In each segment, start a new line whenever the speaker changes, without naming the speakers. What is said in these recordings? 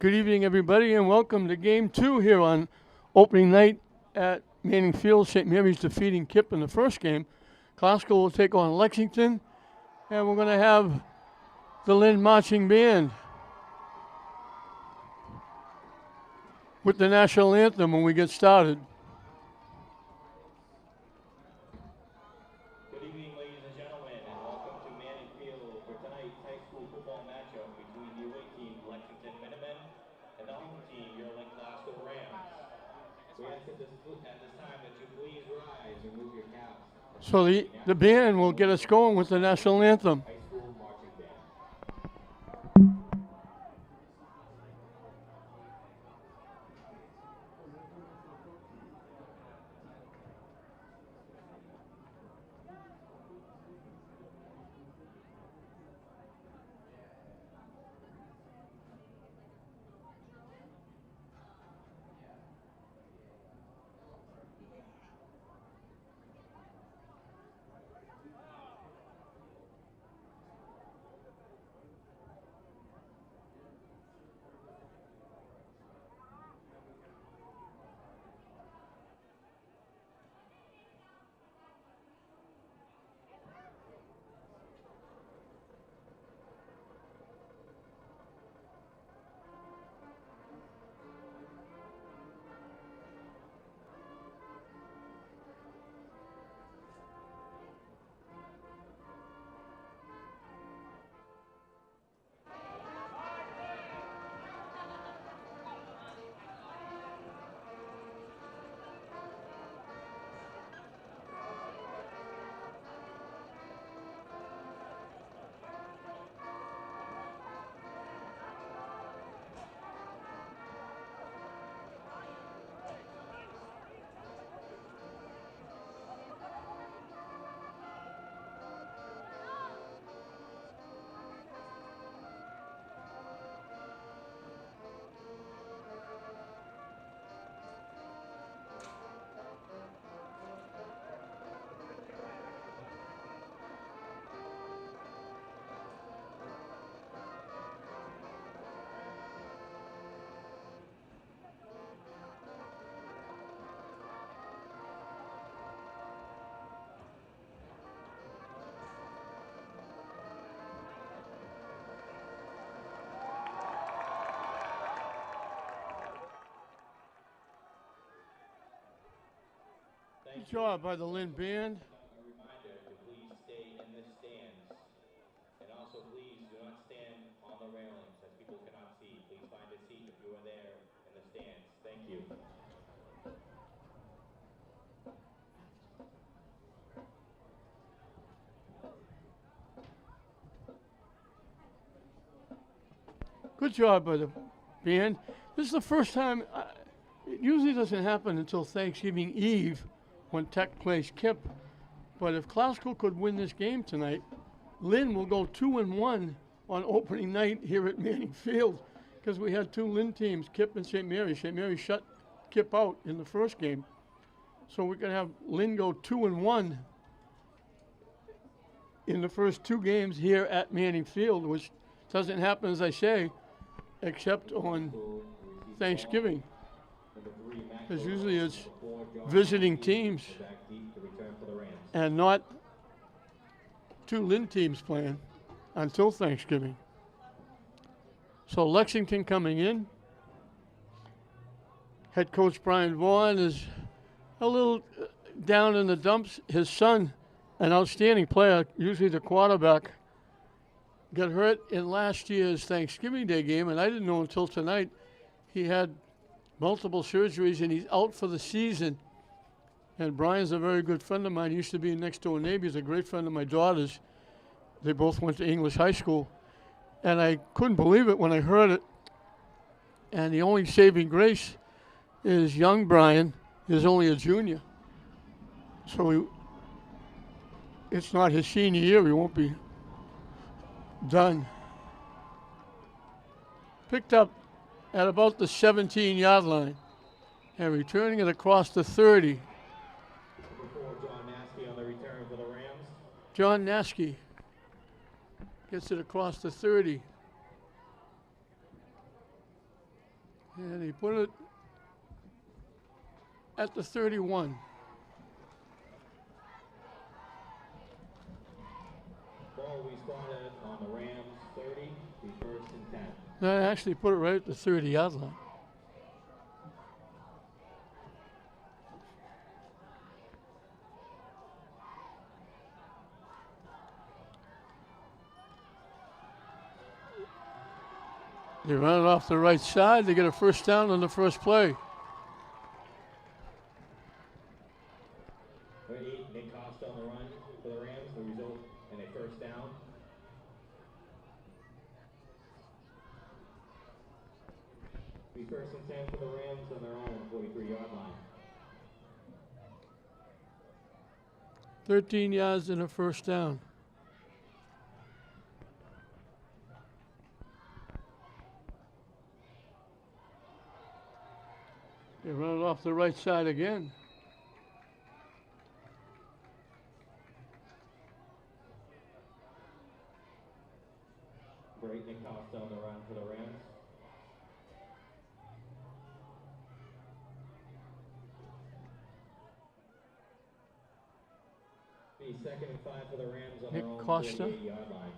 Good evening, everybody, and welcome to Game 2 here on opening night at Manning Field. St. Mary's defeating Kip in the first game. Glasgow will take on Lexington, and we're going to have the Lynn Marching Band with the national anthem when we get started.
Good evening, ladies and gentlemen, and welcome to Manning Field for tonight's high school football matchup between the away team Lexington Minutemen and the home team your Lynn Glasgow Rams. We ask at this time that you please rise and remove your caps.
So the band will get us going with the national anthem.
High school marching band.
Good job by the Lynn Band.
A reminder to please stay in the stands. And also please do not stand on the railings as people cannot see. Please find a seat if you are there in the stands. Thank you.
Good job by the band. This is the first time, it usually doesn't happen until Thanksgiving Eve when Tech plays Kip. But if Glasgow could win this game tonight, Lynn will go 2-1 on opening night here at Manning Field because we had two Lynn teams, Kip and St. Mary's. St. Mary's shut Kip out in the first game. So we're going to have Lynn go 2-1 in the first two games here at Manning Field, which doesn't happen, as I say, except on Thanksgiving. Because usually it's visiting teams and not two Lynn teams playing until Thanksgiving. So Lexington coming in. Head coach Brian Vaughn is a little down in the dumps. His son, an outstanding player, usually the quarterback, got hurt in last year's Thanksgiving Day game, and I didn't know until tonight he had multiple surgeries and he's out for the season. And Brian's a very good friend of mine. He used to be next door neighbor. He's a great friend of my daughter's. They both went to English high school. And I couldn't believe it when I heard it. And the only saving grace is young Brian is only a junior. So it's not his senior year. He won't be done. Picked up at about the 17-yard line and returning it across the 30.
John Naskey on the return for the Rams.
John Naskey gets it across the 30. And he put it at the 31.
Ball we spotted on the Rams 30, the first and 10.
No, I actually put it right at the 30-yard line. They run it off the right side. They get a first down on the first play.
38, Nick Costa on the run for the Rams. The result in a first down. The first and 10 for the Rams on their own 43-yard line.
13 yards and a first down. They run it off the right side again.
Great Nick Costa on the run for the Rams. The second and 5 for the Rams on
Nick
their own
Costa.
48-yard line.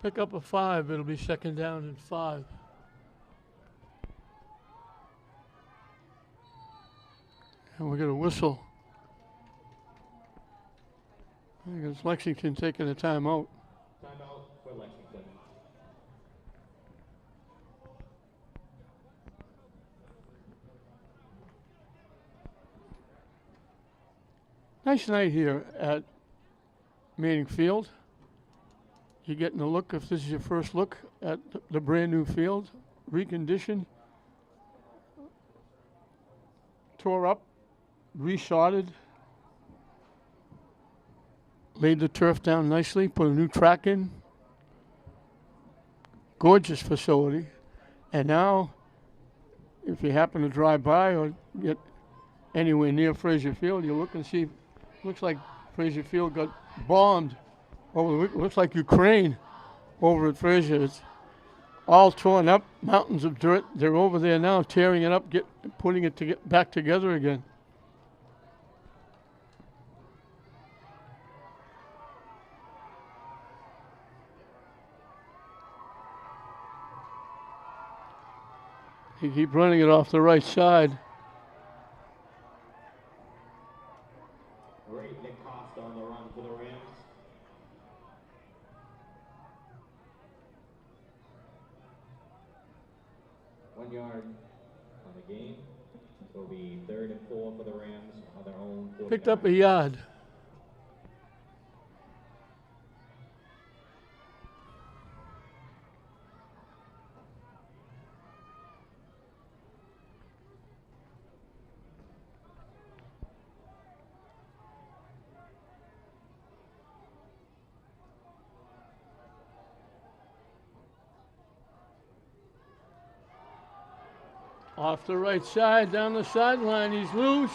Pick up a 5. It'll be second down and 5. And we're going to whistle. I think it's Lexington taking a timeout.
Timeout for Lexington.
Nice night here at Manning Field. You're getting a look, if this is your first look at the brand new field, reconditioned, tore up, resodded, laid the turf down nicely, put a new track in. Gorgeous facility. And now, if you happen to drive by or get anywhere near Frazier Field, you look and see, looks like Frazier Field got bombed. Looks like Ukraine over at Frazier. It's all torn up, mountains of dirt. They're over there now tearing it up, putting it back together again. They keep running it off the right side.
Great Nick Costa on the run for the Rams. One yard on the game. It will be 3rd and 4 for the Rams on their own 49.
Picked up a yard. Off the right side, down the sideline, he's loose.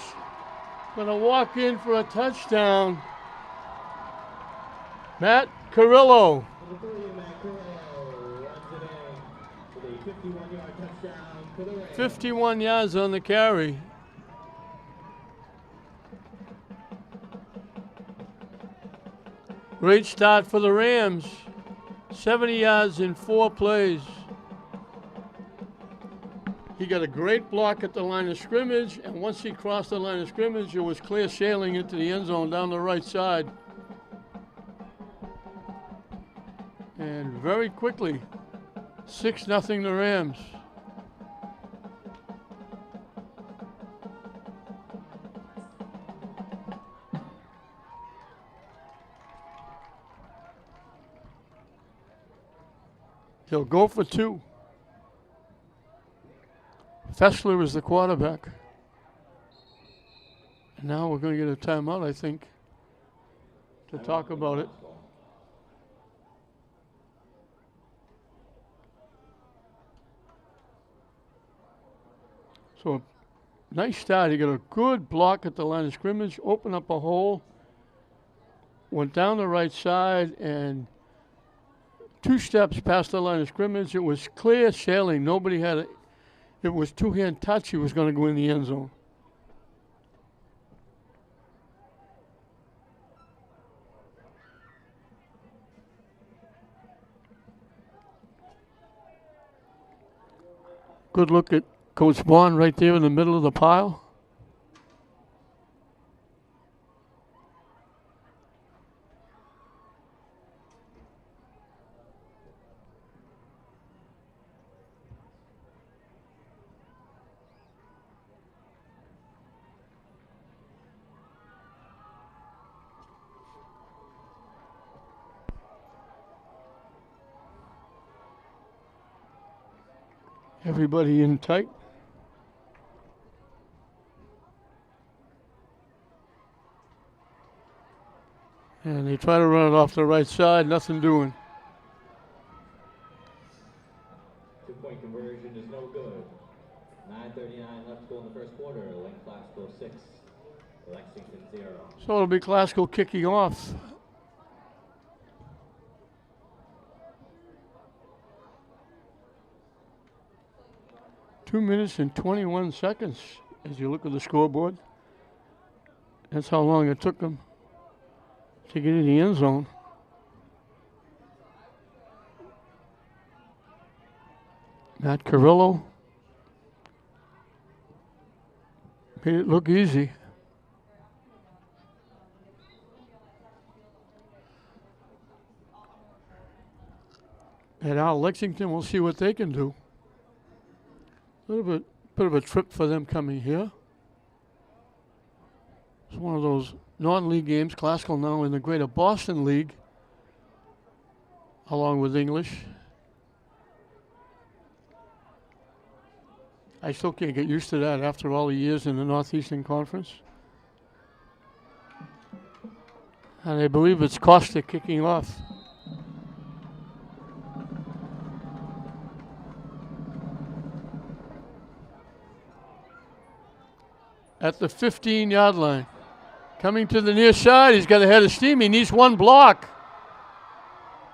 Gonna walk in for a touchdown. Matt Carrillo.
Number 3, Matt Carrillo runs it in for the 51-yard touchdown for the Rams.
51 yards on the carry. Great start for the Rams. 70 yards in 4 plays. He got a great block at the line of scrimmage, and once he crossed the line of scrimmage, it was clear sailing into the end zone down the right side. And very quickly, 6-0 the Rams. He'll go for 2. Fessler is the quarterback. And now we're going to get a timeout, I think, to talk about it. So, nice start. He got a good block at the line of scrimmage, open up a hole, went down the right side and 2 steps past the line of scrimmage. It was clear sailing. Nobody had it. It was two-hand touch. He was going to go in the end zone. Good look at Coach Vaughn right there in the middle of the pile. Everybody in tight. And they try to run it off the right side, nothing doing.
2-point conversion is no good. 9:39 left to go in the first quarter. Lynn Classical 6, Lexington 0.
So it'll be Classical kicking off. Two minutes and 21 seconds as you look at the scoreboard. That's how long it took them to get in the end zone. Matt Carrillo made it look easy. And now Lexington, we'll see what they can do. A little bit of a trip for them coming here. It's one of those non-league games. Classical now in the Greater Boston League, along with English. I still can't get used to that after all the years in the Northeastern Conference. And I believe it's Costa kicking off. At the 15-yard line. Coming to the near side, he's got a head of steam. He needs one block.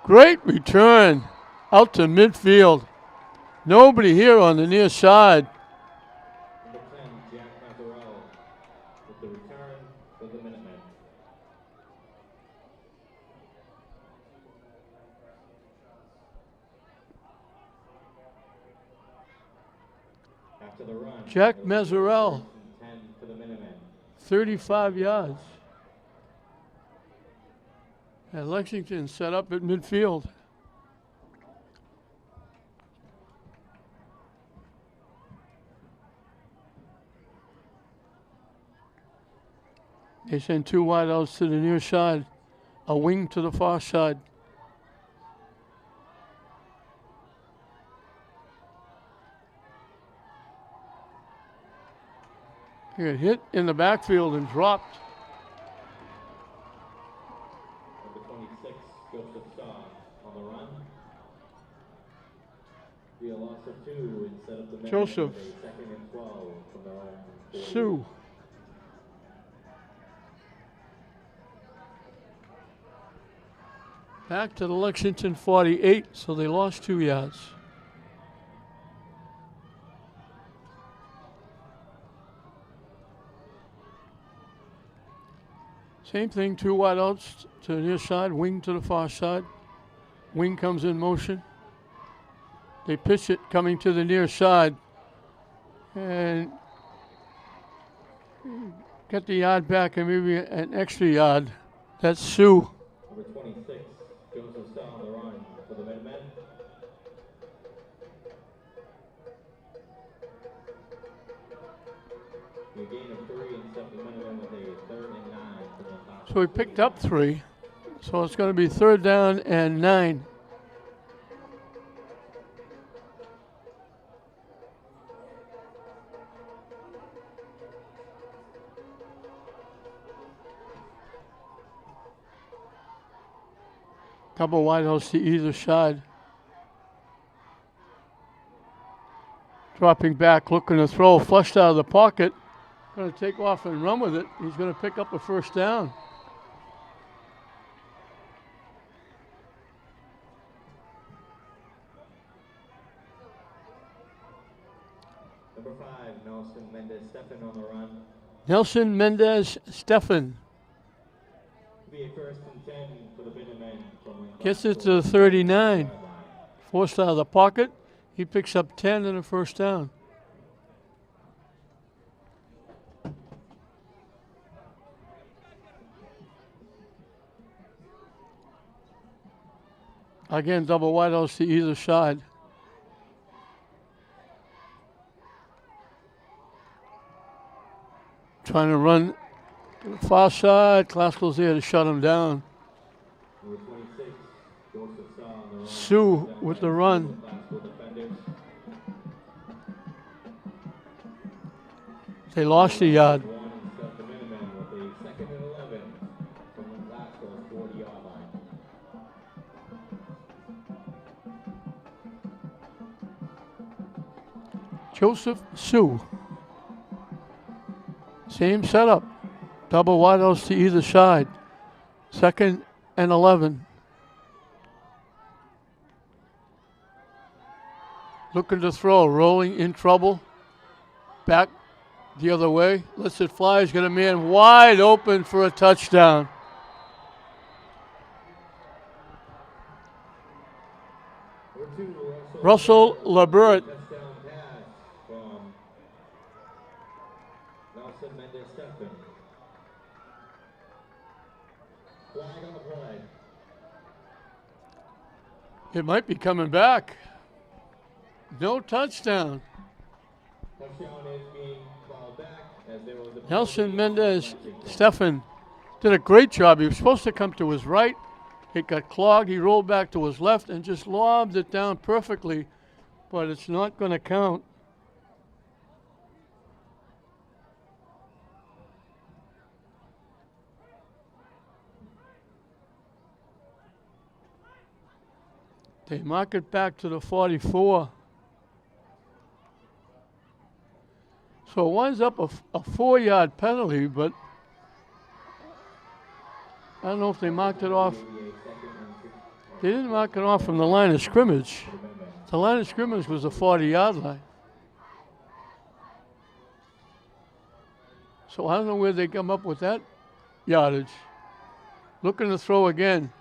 Great return out to midfield. Nobody here on the near side.
Number 10, Jack Mazzarella, with the return for the Minutemen. After the run,
Jack Mazzarella,
10 for the Minutemen.
35 yards. And Lexington set up at midfield. They send 2 wideouts to the near side, a wing to the far side. He got hit in the backfield and dropped.
Number 26, Joseph Shaw on the run. Be a loss of 2 instead of the Minutemen
Joseph.
with a 2nd and 12 from their own 40.
Sue. Back to the Lexington 48, so they lost 2 yards. Same thing, 2 wideouts to the near side, wing to the far side. Wing comes in motion. They pitch it coming to the near side. And get the yard back and maybe an extra yard. That's Sue.
Number 26, Joseph Shaw on the run for the Minutemen. A gain of 3 instead of the Minutemen with a 3rd and 9 from the top.
So he picked up 3. So it's going to be 3rd down and 9. Couple wideouts to either side. Dropping back, looking to throw, flushed out of the pocket. Going to take off and run with it. He's going to pick up a 1st down. Nelson Mendez Stefan
Be a first and 10 for the Minutemen from Lynn
gets it
Glasgow.
to the 39. Forced out of the pocket. He picks up 10 and a first down. Again, double wideouts to either side. Trying to run to the far side. Glasgow's there to shut him down.
Number 26, Joseph Saw on the run.
Sue with the run.
Glasgow defenders.
They lost a yard.
One and set the Minutemen with a second and 11 from Lynn Glasgow's 40-yard line.
Joseph Sue. Same setup. Double wideouts to either side. Second and 11. Looking to throw. Rolling in trouble. Back the other way. Lets it fly. He's got a man wide open for a touchdown.
Number 2,
Russell LeBert.
touchdown pass from Nelson Mendez Stefan. Flag on the play.
It might be coming back. No touchdown.
Touchdown is being called back as there was a
Nelson Mendez Stefan did a great job. He was supposed to come to his right. It got clogged. He rolled back to his left and just lobbed it down perfectly, but it's not going to count. They mark it back to the 44. So it winds up a 4-yard penalty, but I don't know if they marked it off. They didn't mark it off from the line of scrimmage. The line of scrimmage was the 40-yard line. So I don't know where they come up with that yardage. Looking to throw again.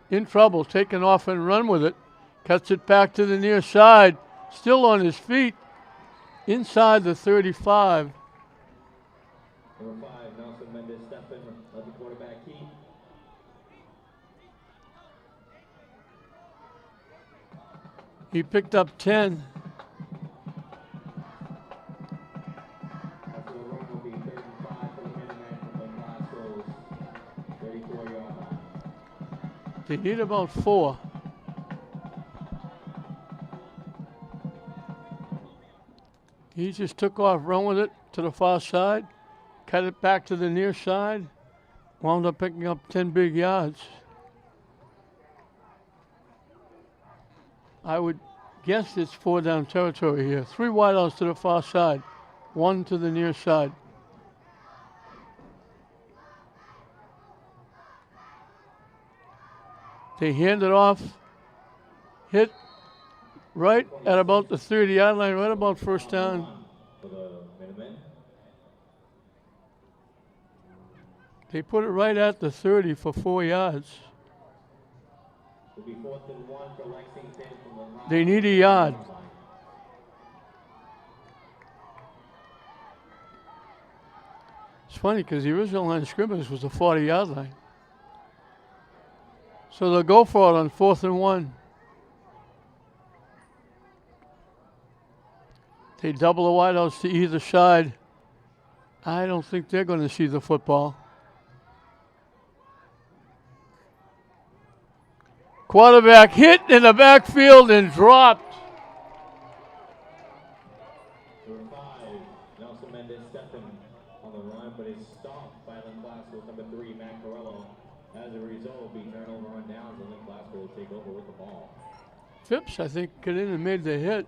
In trouble, taking off and run with it. Cuts it back to the near side. Still on his feet. Inside the 35.
Number 5, Nelson Mendez Stefan led the quarterback keep.
He picked up 10.
After the run will be 35 for the Minutemen from Lynn Glasgow's 34-yard line.
They need about 4. He just took off, run with it to the far side, cut it back to the near side, wound up picking up 10 big yards. I would guess it's 4 down territory here. 3 wideouts to the far side, 1 to the near side. They hand it off, hit right at about the 30-yard line, right about first down.
For the Minutemen.
They put it right at the 30 for 4 yards.
It'll be 4th and 1 for Lexington from Lynn Glasgow.
They need a yard. It's funny because the original line of scrimmage was the 40-yard line. So they'll go for it on 4th and 1. They double the wideouts to either side. I don't think they're going to see the football. Quarterback hit in the backfield and dropped.
Number 5, Nelson Mendez Stefan on the run, but is stopped by Lynn Glasgow's number 3, Matt Corello. As a result, will be turnover on downs, and Lynn Glasgow will take over with the ball.
Phipps, I think, got in and made the hit.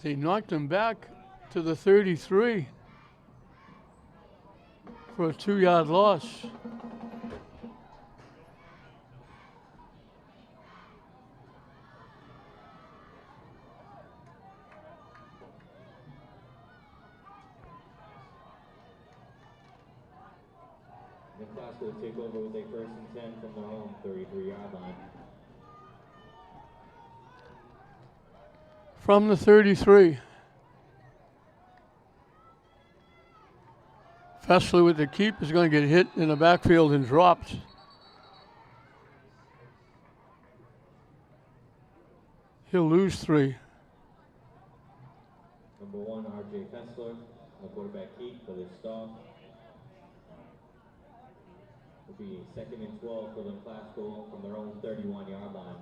They knocked him back to the 33 for a 2-yard loss.
Lynn Glasgow will take over with a 1st and 10 from their own 33-yard line.
From the 33. Fessler with the keep is going to get hit in the backfield and dropped. He'll lose 3.
Number 1, R.J. Fessler, the quarterback keep for this stop. Will be 2nd and 12 for Lynn Glasgow from their own 31-yard line.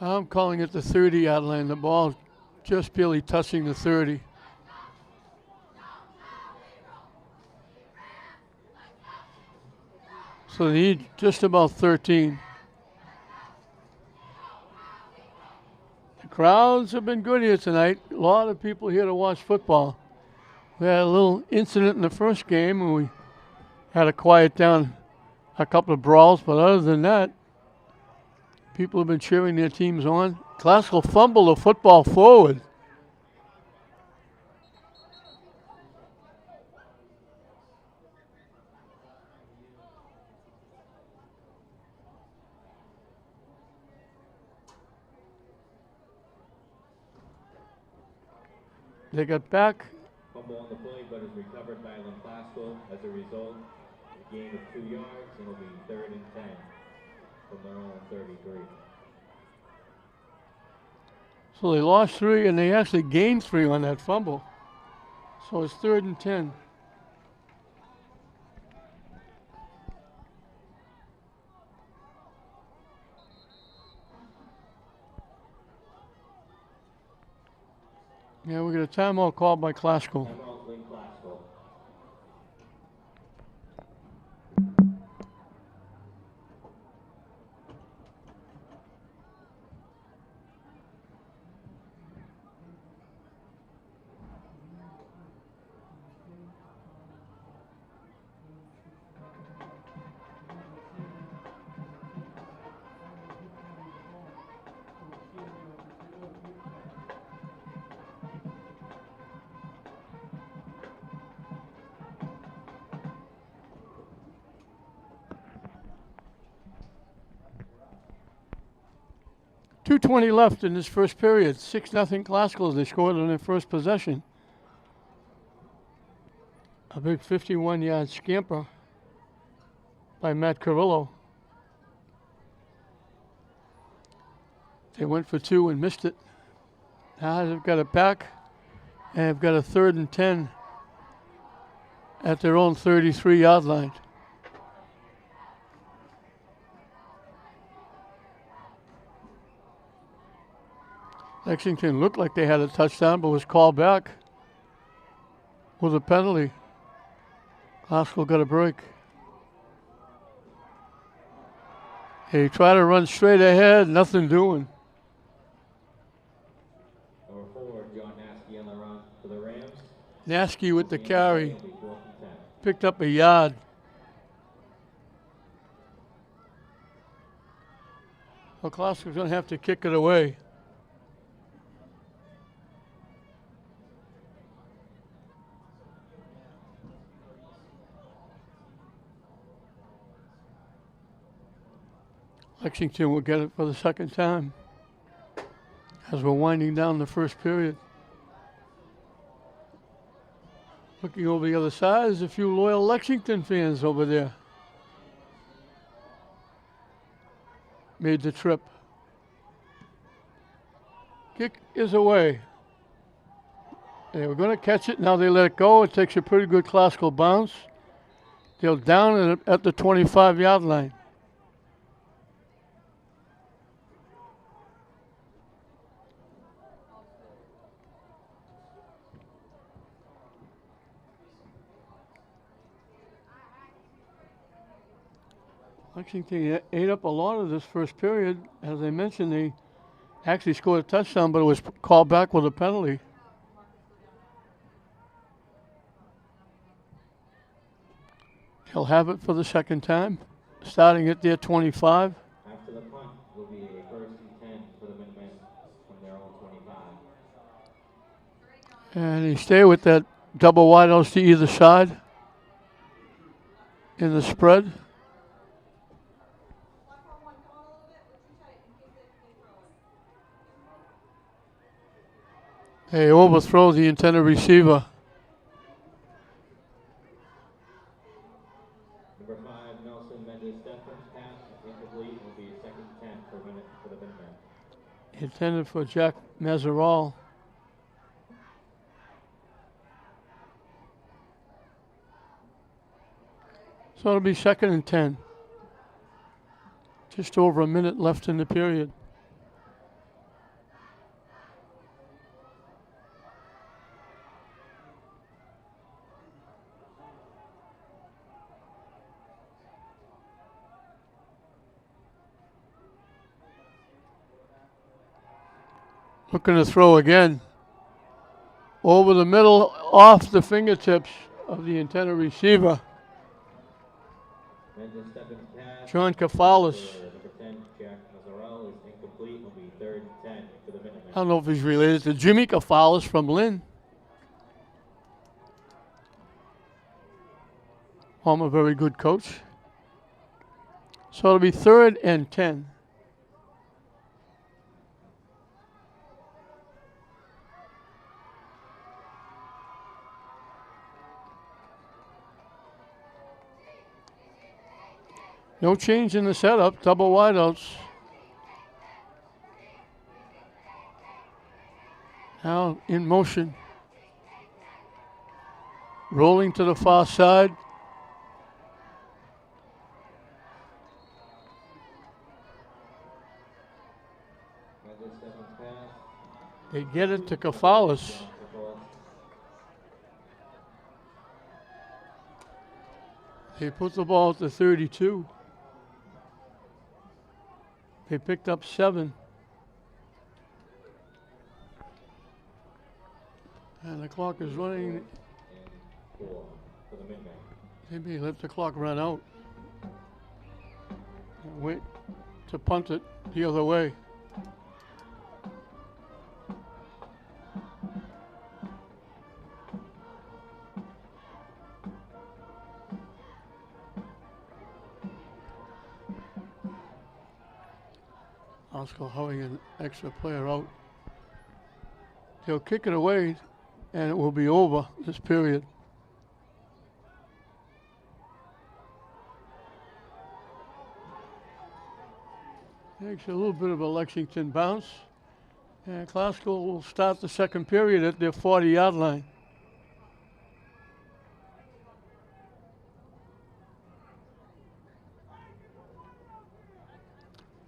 I'm calling it the 30-yard line. The ball just barely touching the 30. So they need just about 13. The crowds have been good here tonight. A lot of people here to watch football. We had a little incident in the first game and we had to quiet down a couple of brawls, but other than that, people have been cheering their teams on. Glasgow fumbled the football forward. They got back.
Fumble on the play, but is recovered by Lynn Glasgow. As a result, a gain of 2 yards, and it'll be 3rd and 10 from their own 33.
So they lost 3 and they actually gained 3 on that fumble. So it's 3rd and 10. Yeah, we got a timeout called by Glasgow.
Timeout, Lynn Glasgow.
2:20 left in this first period. 6-0 Glasgow. They scored on their first possession. A big 51-yard scamper by Matt Carrillo. They went for 2 and missed it. Now they've got it back, and they've got a 3rd and 10 at their own 33-yard line. Lexington looked like they had a touchdown, but was called back with a penalty. Glasgow got a break. They try to run straight ahead, nothing doing.
Number 4, John Naskey on the run for the Rams.
Naskey with the carry.
It'll be 4th and 10.
Picked up a yard. Well, Glasgow's going to have to kick it away. Lexington will get it for the second time as we're winding down the first period. Looking over the other side, there's a few loyal Lexington fans over there. Made the trip. Kick is away. They were going to catch it. Now they let it go. It takes a pretty good classical bounce. They're down at the 25-yard line. Lexington ate up a lot of this first period. As I mentioned, they actually scored a touchdown, but it was called back with a penalty. He'll have it for the second time, starting at their 25.
After the punt, will be a 1st and 10 for the Minutemen from their own 25.
And they stay with that double wideouts to either side in the spread. They overthrow the intended receiver.
Number 5, Nelson Mendes Stephens pass incomplete. Will be a second 10 for the Minutemen.
Intended for Jack Mazeral. So it'll be second and 10. Just over a minute left in the period. Looking to throw again. Over the middle, off the fingertips of the intended receiver.
Mendes Stephens pass.
John Kafalis.
Number 10, Jack Mazzarell is incomplete. Will be third and 10 for the Minutemen.
I don't know if he's related to Jimmy Kafalis from Lynn. I'm a very good coach. So it'll be third and 10. No change in the setup, double wideouts. Now in motion. Rolling to the far side.
Mendes Stephens pass.
They get it to Kafalis. They put the ball at the 32. They picked up 7. And the clock is running.
4 for the Minutemen.
Maybe let the clock run out. And wait to punt it the other way. Oscar having an extra player out. They'll kick it away and it will be over this period. Takes a little bit of a Lexington bounce. And Classical will start the second period at their 40-yard line.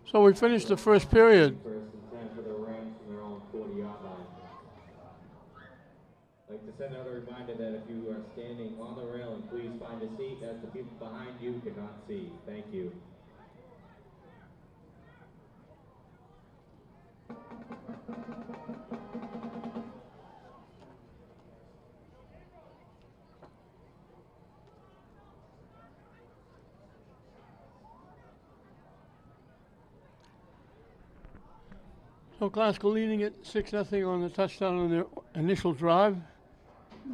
So we finished the first period.
First and 10 for the Rams from their own 40-yard line. I'd like to send out a reminder that if you are standing on the railing, please find a seat as the people behind you cannot see. Thank you.
So Classical leading it 6-0 on the touchdown on their initial drive.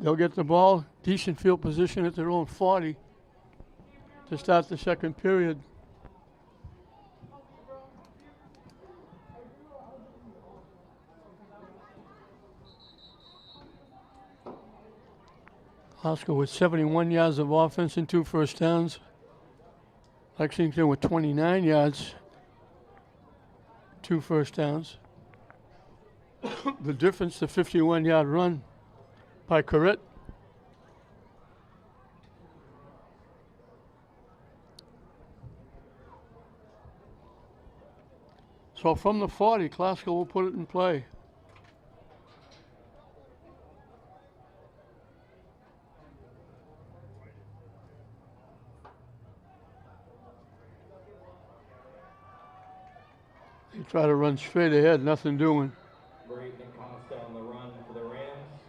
They'll get the ball, decent field position at their own 40 to start the second period. Classical with 71 yards of offense and 2 first downs. Lexington with 29 yards, 2 first downs. The difference, the 51-yard run by Corrett. So from the 40, Classical will put it in play. They try to run straight ahead, nothing doing.
Brayton and Costa on the run for the Rams.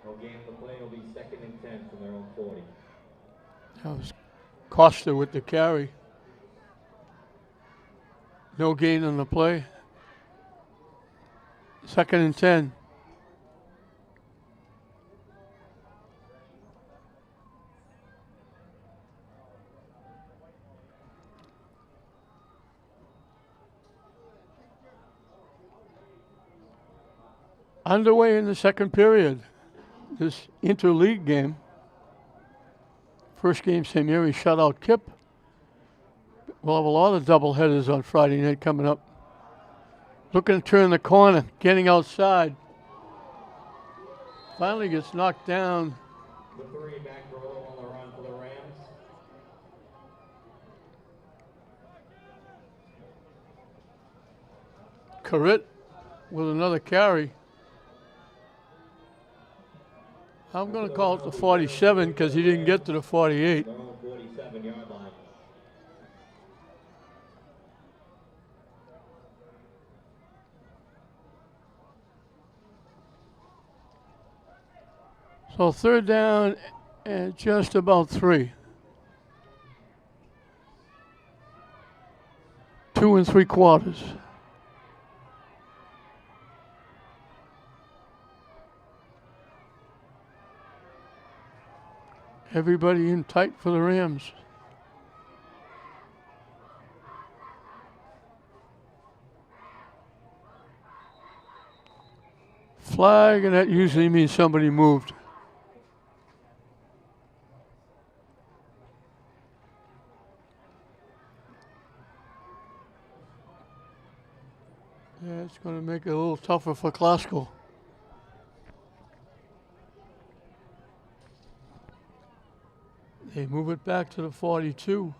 No gain of the play. Will be second and 10 from their own 40.
That was Costa with the carry. No gain on the play. Second and 10. Underway in the second period. This interleague game. First game, St. Mary's shutout Kip. We'll have a lot of doubleheaders on Friday night coming up. Looking to turn the corner, getting outside. Finally gets knocked down.
The three back row on the run for the Rams.
Corrit with another carry. I'm going to call it the 47 because he didn't get to the 48.
Their own 47-yard line.
So third down and just about 3. 2 3/4. Everybody in tight for the Rams. Flag, and that usually means somebody moved. Yeah, it's going to make it a little tougher for Glasgow. They move it back to the 42.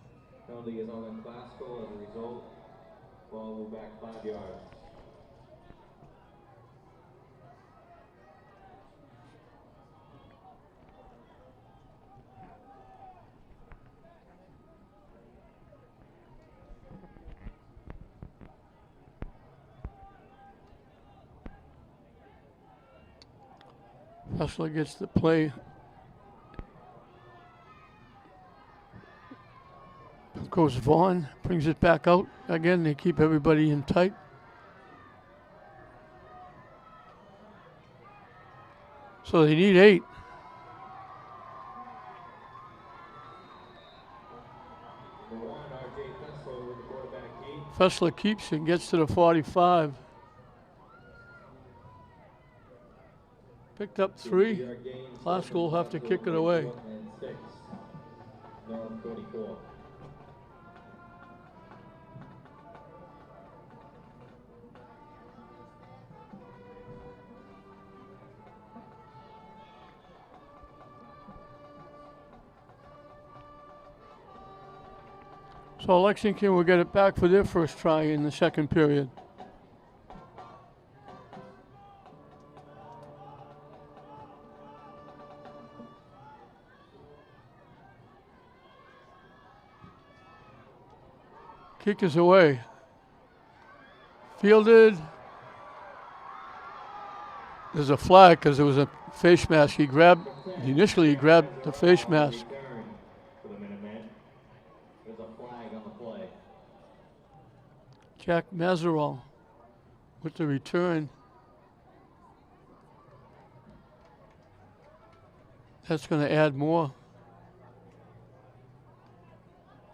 Penalty is on Glasgow as a result. Ball will back 5 yards.
Hustler gets the play. Goes Vaughn, brings it back out. Again, they keep everybody in tight. So they need 8. Fessler keeps and gets to the 45. Picked up 3. Glasgow will have to kick it away. So Lexington will get it back for their first try in the second period. Kick is away. Fielded. There's a flag because there was a face mask. Initially he grabbed the face mask.
There's a flag on the play.
Jack Mazerol with the return. That's going to add more.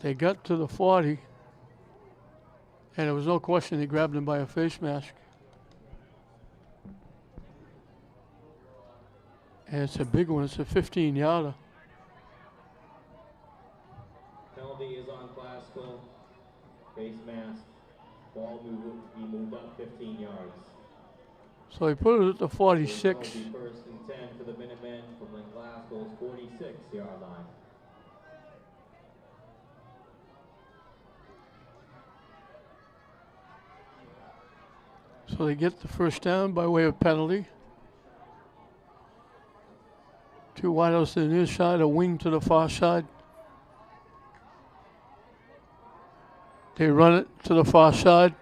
They got to the 40. And there was no question they grabbed him by a face mask. And it's a big one. It's a 15-yarder.
Penalty is on Glasgow. Face mask. Ball moved up 15 yards.
So he put it at the 46.
It'll be first and 10 for the Minutemen from Glasgow's 46-yard line.
So they get the first down by way of penalty. 2 wideouts to the near side, a wing to the far side. They run it to the far side.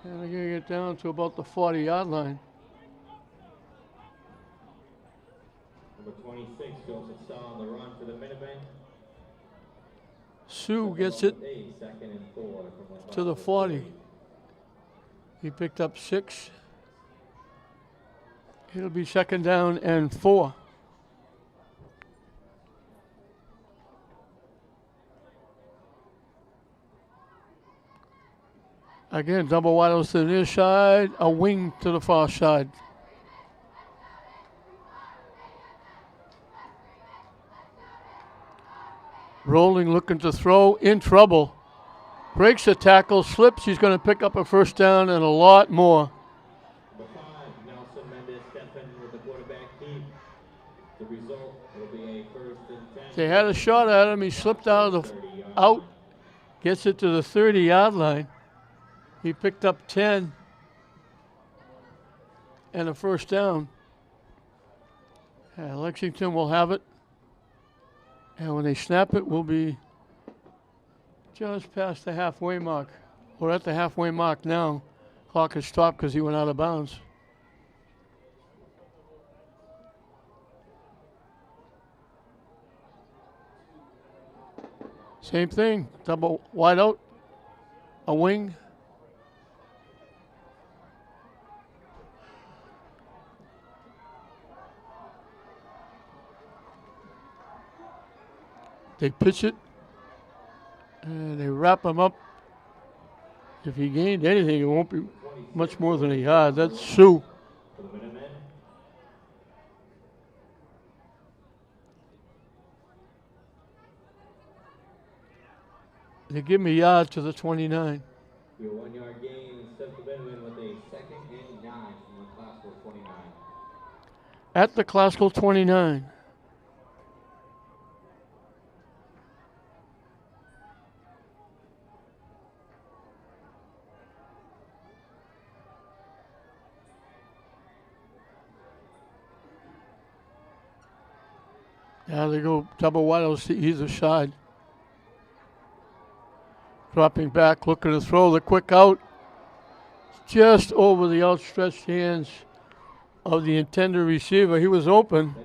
And they're going to get down to about the 40-yard line.
Number 26, Joseph Starr on the run for the Minutemen.
Sue gets it
Second and 4 from
to the 40. He picked up 6. It'll be second down and 4. Again, double wide outs to the near side, a wing to the far side. Rolling, looking to throw, in trouble. Breaks the tackle, slips. He's going to pick up a first down and a lot more.
Number 5, Nelson Mendez Stephan with the quarterback keep. The result will be a first and 10.
They had a shot at him. He slipped out of the out, gets it to the 30-yard line. He picked up 10 and a first down. Lexington will have it. And when they snap it, we'll be just past the halfway mark. We're at the halfway mark now. Clock has stopped because he went out of bounds. Same thing, double wide out, a wing. They pitch it, and they wrap him up. If he gained anything, it won't be much more than a yard. That's Sue.
For the Minutemen.
They give him a yard to the 29.
Your 1-yard gain sets the Minutemen with a 2nd and 9 from the Classical 29.
At the Classical 29. Now they go double wide outs to either side. Dropping back, looking to throw the quick out. Just over the outstretched hands of the intended receiver. He was open.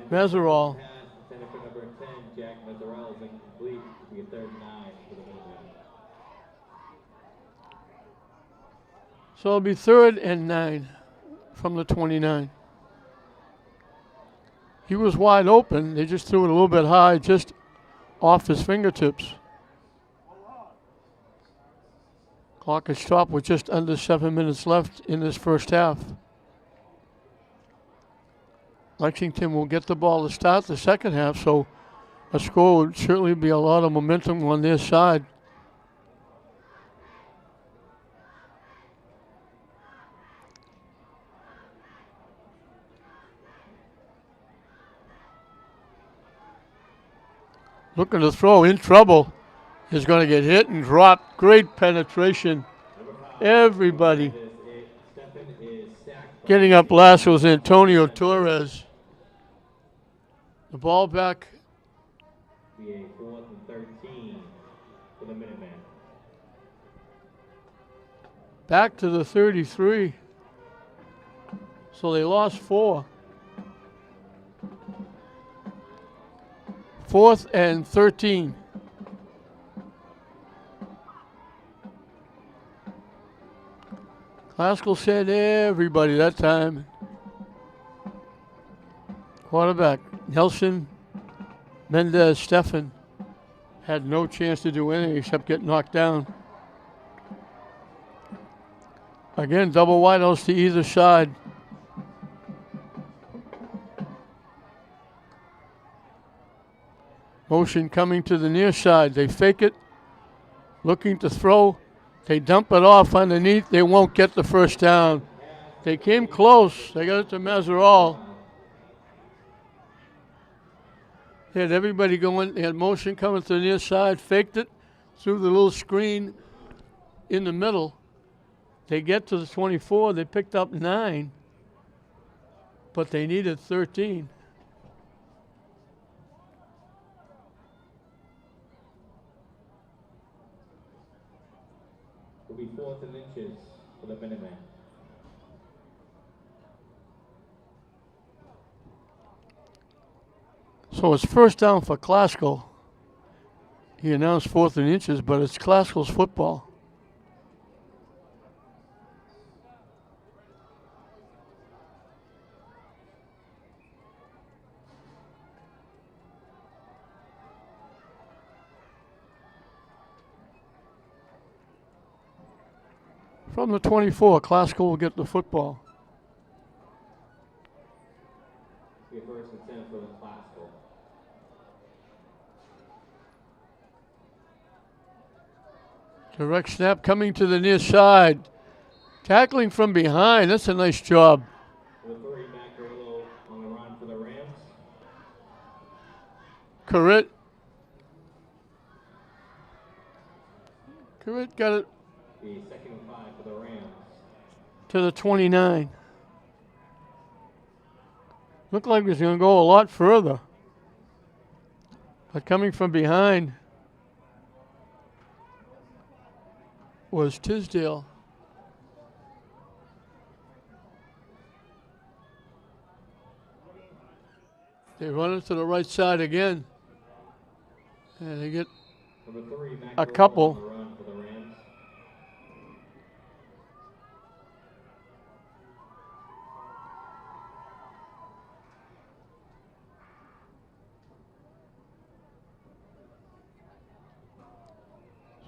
Meserol.
Pass intended for number 10, Jack Meserol, is incomplete. It'll be a 3rd and 9 for the Minutemen.
So it'll be 3rd and 9 from the 29. He was wide open. They just threw it a little bit high, just off his fingertips. Clock is stopped with just under 7 minutes left in this first half. Lexington will get the ball to start the second half, so a score would certainly be a lot of momentum on their side. Looking to throw, in trouble. Is going to get hit and dropped. Great penetration. Everybody getting up last was Antonio Torres. The ball back.
Be a 4th and 13 for the Minutemen.
Back to the 33. So they lost 4. 4th and 13. Classical said everybody that time. Quarterback Nelson Mendez Stephan had no chance to do anything except get knocked down. Again, double wideouts to either side. Motion coming to the near side. They fake it, looking to throw. They dump it off underneath. They won't get the first down. They came close. They got it to Meserol. They had everybody going. They had motion coming to the near side. Faked it through the little screen in the middle. They get to the 24. They picked up 9, but they needed 13.
Will be 4th and inches for the Minutemen.
So it's first down for Classical. He announced 4th and inches, but it's Classical's football. From the 24, Classical will get the football.
Your first and 10 for the Classical.
Direct snap coming to the near side. Tackling from behind. That's a nice job.
The 3, Matt Grillo on the run for the Rams.
Correct got it
The 2nd and 5 for the Rams.
to the 29. Looked like he was going to go a lot further. But coming from behind was Tisdale. They run it to the right side again. And they get
Number 3, Matt
a
Grillo
couple.
on the run for the Rams.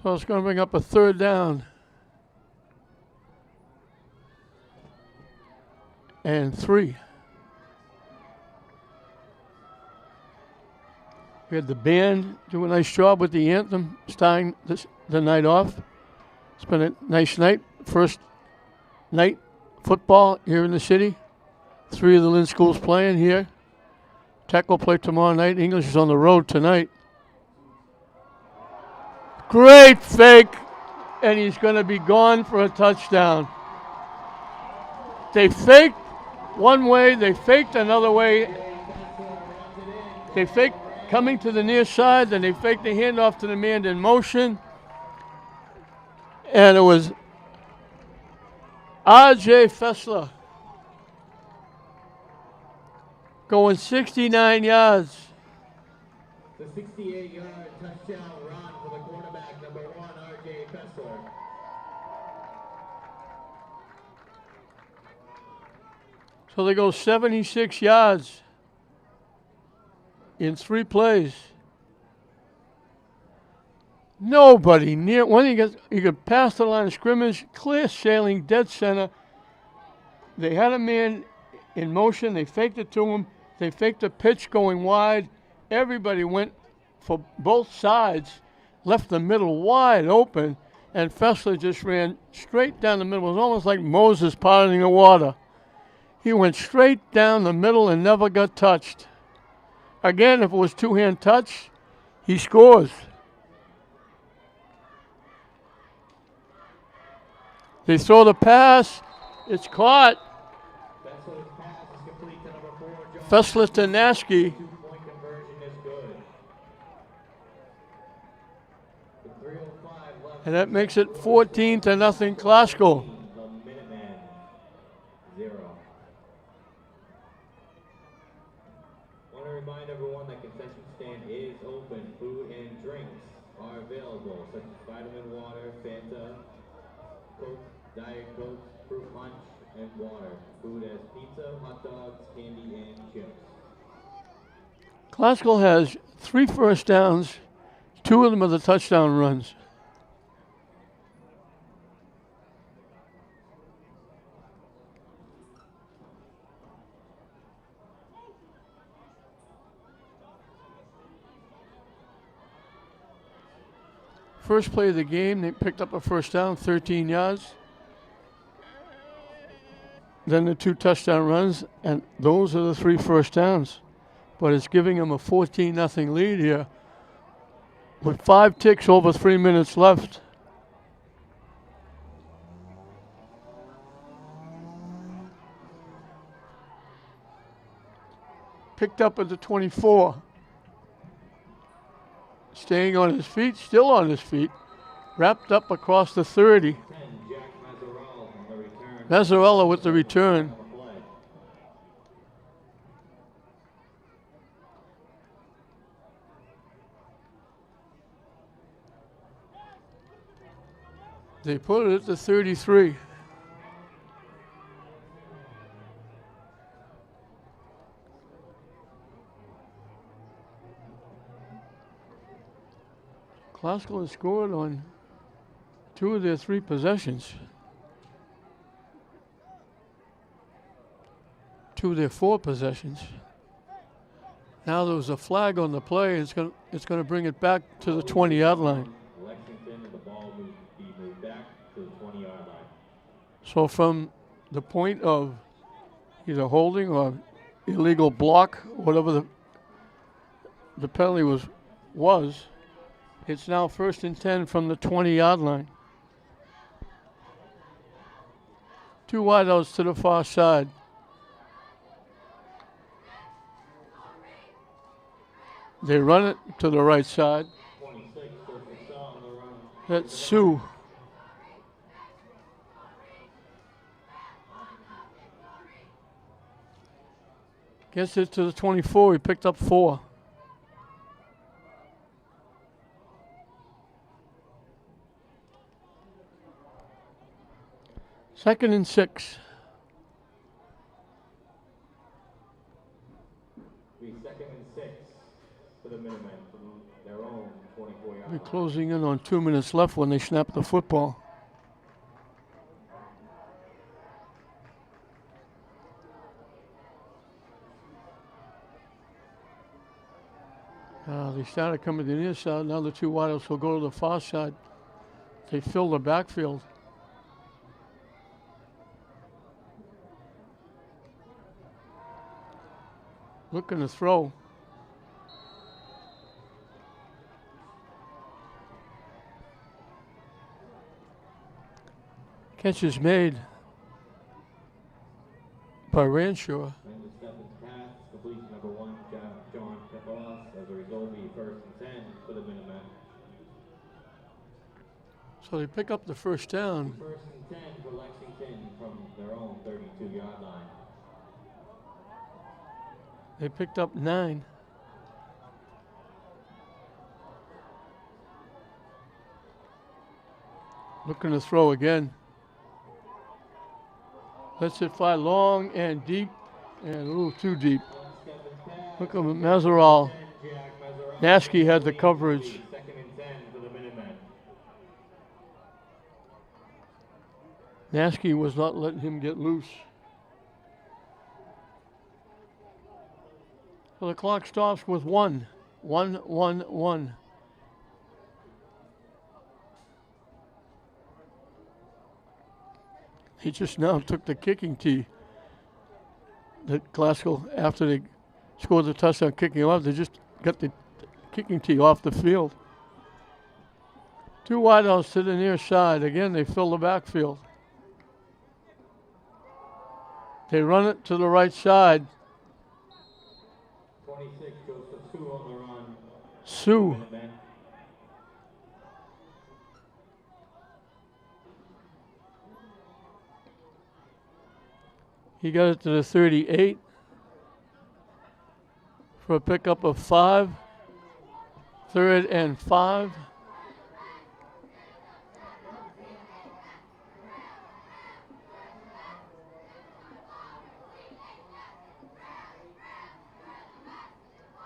So it's going to bring up a 3rd down. And 3. We had the band do a nice job with the anthem, starting the night off. It's been a nice night. First night football here in the city. 3 of the Lynn schools playing here. Tech will play tomorrow night. English is on the road tonight. Great fake, and he's going to be gone for a touchdown. They faked one way, they faked another way. They faked coming to the near side, then they faked the handoff to the man in motion. And it was R.J. Fessler going 69 yards.
The 68-yard touchdown run for the quarterback, number 1, R.J. Fessler.
So they go 76 yards in 3 plays. Nobody near. When he got past the line of scrimmage, clear sailing, dead center. They had a man in motion. They faked it to him. They faked the pitch going wide. Everybody went for both sides, left the middle wide open, and Fessler just ran straight down the middle. It was almost like Moses parting the water. He went straight down the middle and never got touched. Again, if it was two-hand touch, he scores. They throw the pass. It's caught.
Fessler's pass is complete to number 4, John.
Fessler to Naskey.
2-point conversion is good. With 3:05 left.
And that makes it 14-0 Glasgow.
The Minutemen, 0. Want to remind everyone that concession stand is open. Food and drinks are available, such as vitamin water, Fanta, Coke, Diet Coke, fruit punch, and water. Food as pizza, hot dogs, candy, and chips.
Glasgow has 3 first downs. 2 of them are the touchdown runs. First play of the game, they picked up a first down, 13 yards. Then the 2 touchdown runs, and those are the 3 first downs. But it's giving them a 14-0 lead here with 5 ticks over 3 minutes left. Picked up at the 24. Staying on his feet, still on his feet. Wrapped up across the 30.
10, Jack Mazzarella on the return.
Mazzarella with the return. They put it at the 33. Glasgow has scored on 2 of their 3 possessions. 2 of their 4 possessions. Now there was a flag on the play. It's going to bring it back to the 20-yard line.
Lexington, and the ball will be moved back to the 20-yard line.
So from the point of either holding or illegal block, whatever the penalty was, it's now 1st and 10 from the 20-yard line. 2 wideouts to the far side. They run it to the right side.
26 goes to Shaw on the run.
That's Sue. Gets it to the 24. He picked up 4. Second and 6.
Be 2nd and 6 for the Minutemen from their own 24-yard
We're
line.
closing in on 2 minutes left when they snap the football. They started coming to the near side. Now the 2 wideouts will go to the far side. They fill the backfield. Looking to throw. Catch is made by Ranshaw.
And the seventh pass, completion number 1, John Kickoff. As a result, be 1st and 10 for the Minutemen.
So they pick up the first down.
1st and 10 for Lexington from their own 32-yard line.
They picked up 9. Looking to throw again. Lets it fly long and deep, and a little too deep. Look at Mazeral. Nasky had the coverage.
2nd and 10 for the Minutemen.
Nasky was not letting him get loose. So the clock stops with 1. 1, 1, 1. He just now took the kicking tee. That Glasgow, after they scored the touchdown kicking off, they just got the kicking tee off the field. 2 wideouts to the near side. Again, they fill the backfield. They run it to the right side.
26 goes to Sue on the run.
Sue.
Minutemen.
He got it to the 38 for a pickup of 5. 3rd and 5.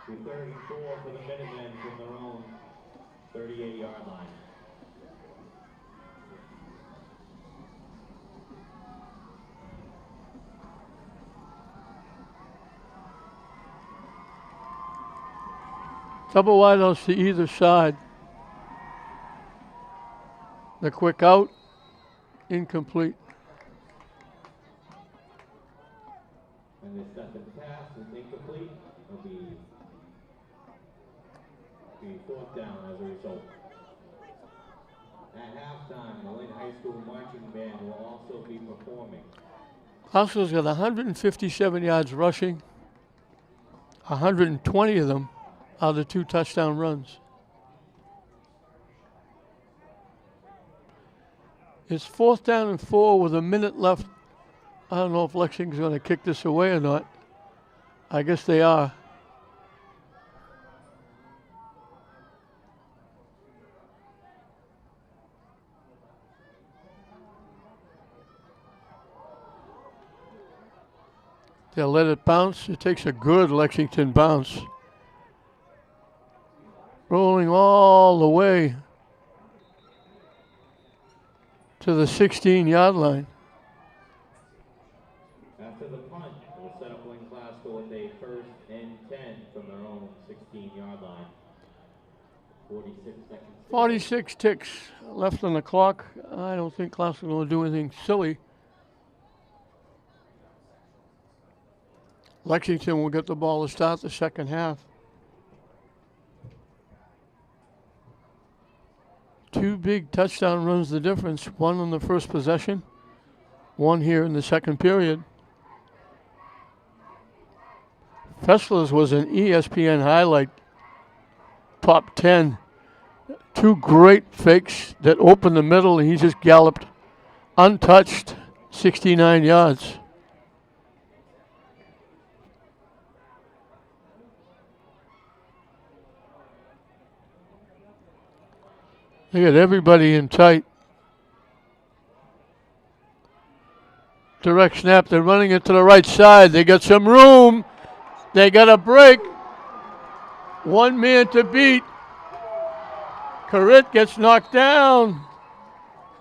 Be 3rd and 4 for the Minutemen from their own 38-yard line.
Double wideouts to either side. The quick out, incomplete.
And the second pass is incomplete. It'll be 4th down as a result. At halftime, the Lynn High School marching band will also be performing.
Glasgow's got 157 yards rushing. 120 of them are the 2 touchdown runs. It's 4th down and 4 with a minute left. I don't know if Lexington's going to kick this away or not. I guess they are. They'll let it bounce. It takes a good Lexington bounce. Rolling all the way to the 16-yard line.
After after the punt will set up Lynn Glasgow with a 1st and 10 from their own 16-yard line. 46 seconds.
46 ticks left on the clock. I don't think Glasgow will do anything silly. Lexington will get the ball to start the second half. 2 big touchdown runs the difference. One on the first possession, one here in the second period. Fessler's was an ESPN highlight, top 10. 2 great fakes that opened the middle, and he just galloped untouched 69 yards. They got everybody in tight. Direct snap, they're running it to the right side. They got some room. They got a break. 1 man to beat. Corritt gets knocked down.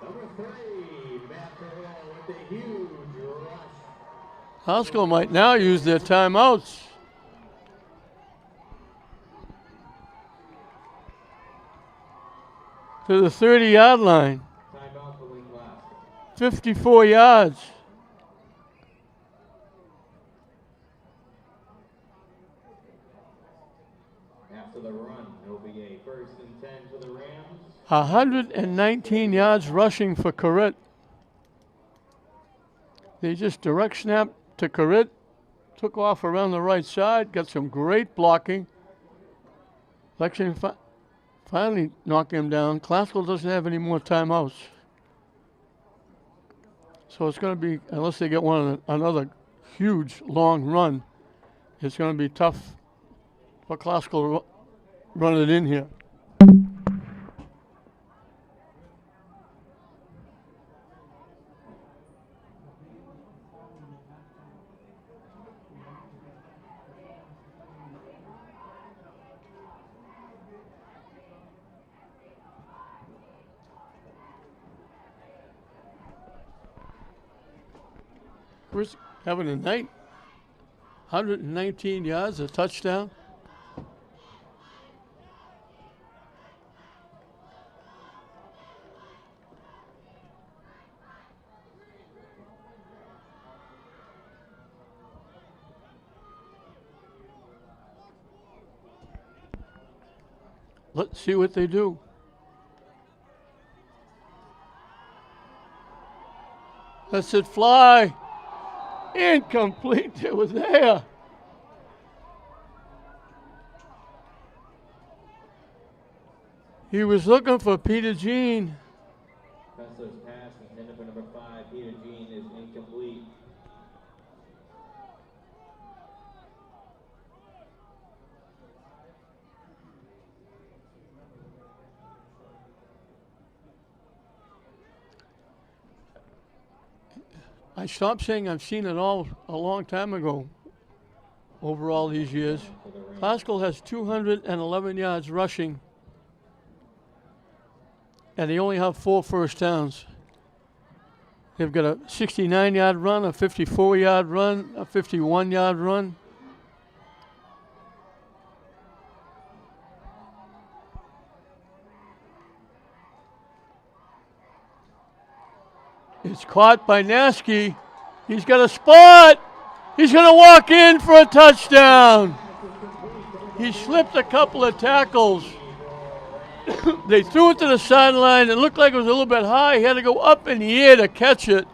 Number 3, Matt Terrell with a huge rush.
Haskell might now use their timeouts. To the 30-yard line.
Timeout for Lynn Glasgow.
54 yards.
After the run, it'll be a 1st and 10 for the Rams.
119 yards rushing for Corritt. They just direct snap to Corritt. Took off around the right side. Got some great blocking. Lexington finally knocked him down. Classical doesn't have any more timeouts. So it's going to be, unless they get another huge, long run, it's going to be tough for Classical run it in here. Chris having a night. 119 yards, a touchdown. Let's see what they do. Let's it fly. Incomplete. It was there. He was looking for Peter Jean.
Fessler's pass intended for number 5, Peter Jean, is incomplete.
I stopped saying I've seen it all a long time ago over all these years. Classical has 211 yards rushing, and they only have 4 first downs. They've got a 69-yard run, a 54-yard run, a 51-yard run. It's caught by Nasky. He's got a spot. He's going to walk in for a touchdown. He slipped a couple of tackles. They threw it to the sideline. It looked like it was a little bit high. He had to go up in the air to catch it.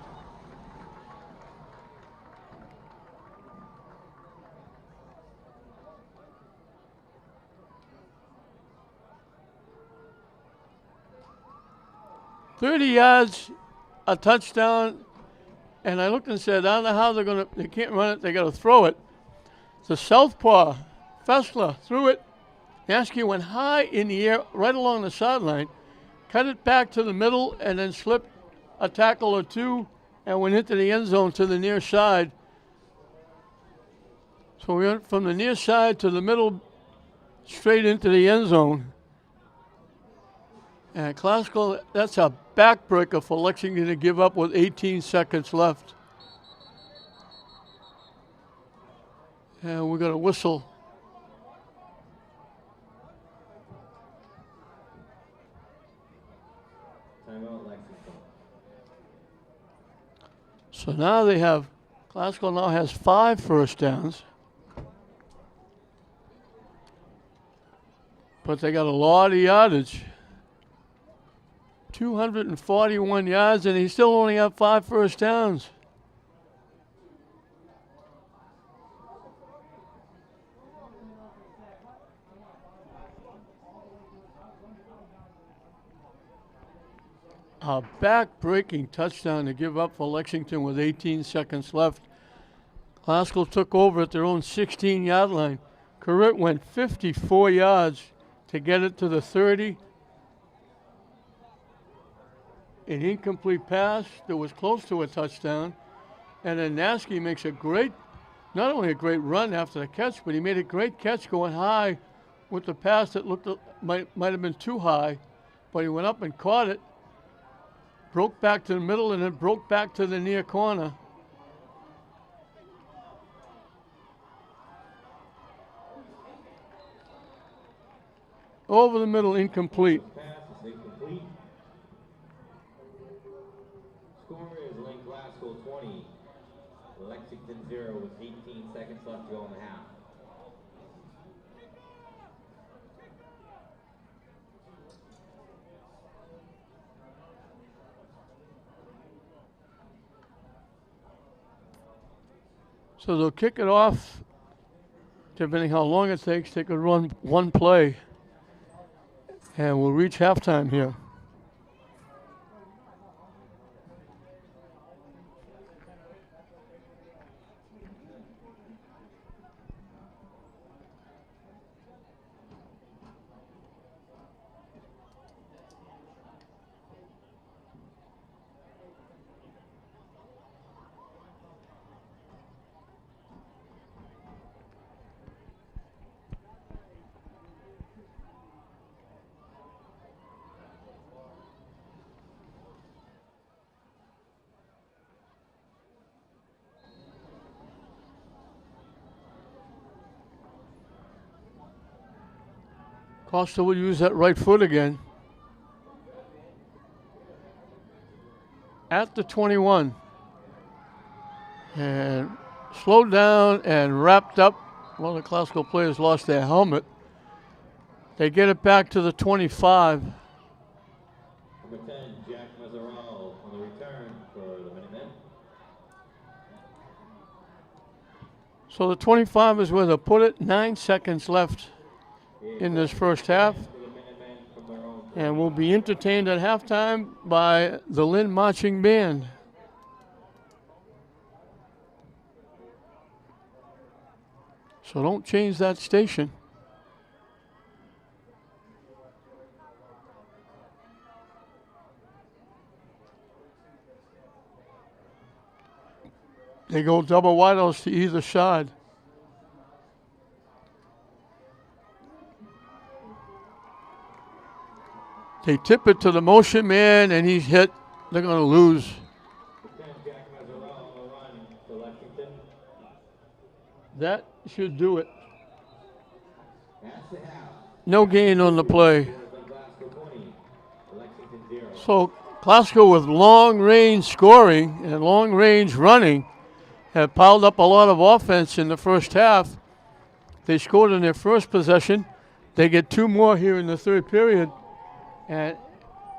"30 yards, a touchdown," and I looked and said, I don't know how they can't run it, they got to throw it. The southpaw, Fessler, threw it. Nasky went high in the air right along the sideline, cut it back to the middle, and then slipped a tackle or two and went into the end zone to the near side. So we went from the near side to the middle, straight into the end zone. And Classical, that's a backbreaker for Lexington to give up with 18 seconds left. And we got a whistle.
Timeout, Lexington.
So now they have, Glasgow now has 5 first downs. But they got a lot of yardage. 241 yards, and he still only have 5 first downs. A back-breaking touchdown to give up for Lexington with 18 seconds left. Glasgow took over at their own 16-yard line. Corritt went 54 yards to get it to the 30. An incomplete pass that was close to a touchdown. And then Nasky makes a great, not only a great run after the catch, but he made a great catch going high with the pass that looked might have been too high. But he went up and caught it. Broke back to the middle and then broke back to the near corner. Over the middle, incomplete.
Pass is incomplete. Score is Lynn Glasgow 20, Lexington 0 with 18 seconds left to go in the half.
So they'll kick it off, depending how long it takes. They could run one play, and we'll reach halftime here. Costa will use that right foot again. At the 21. And slowed down and wrapped up. One of the Glasgow players lost their helmet. They get it back to the 25.
Number 10, Jack Mazaral on the return for the Minutemen.
So the 25 is where they put it. 9 seconds left in this first half. And we'll be entertained at halftime by the Lynn Marching Band. So don't change that station. They go double wideouts to either side. They tip it to the motion man, and he's hit. They're going to lose. That should do it. No gain on the play. So Glasgow with long-range scoring and long-range running have piled up a lot of offense in the first half. They scored in their first possession. They get 2 more here in the third period. And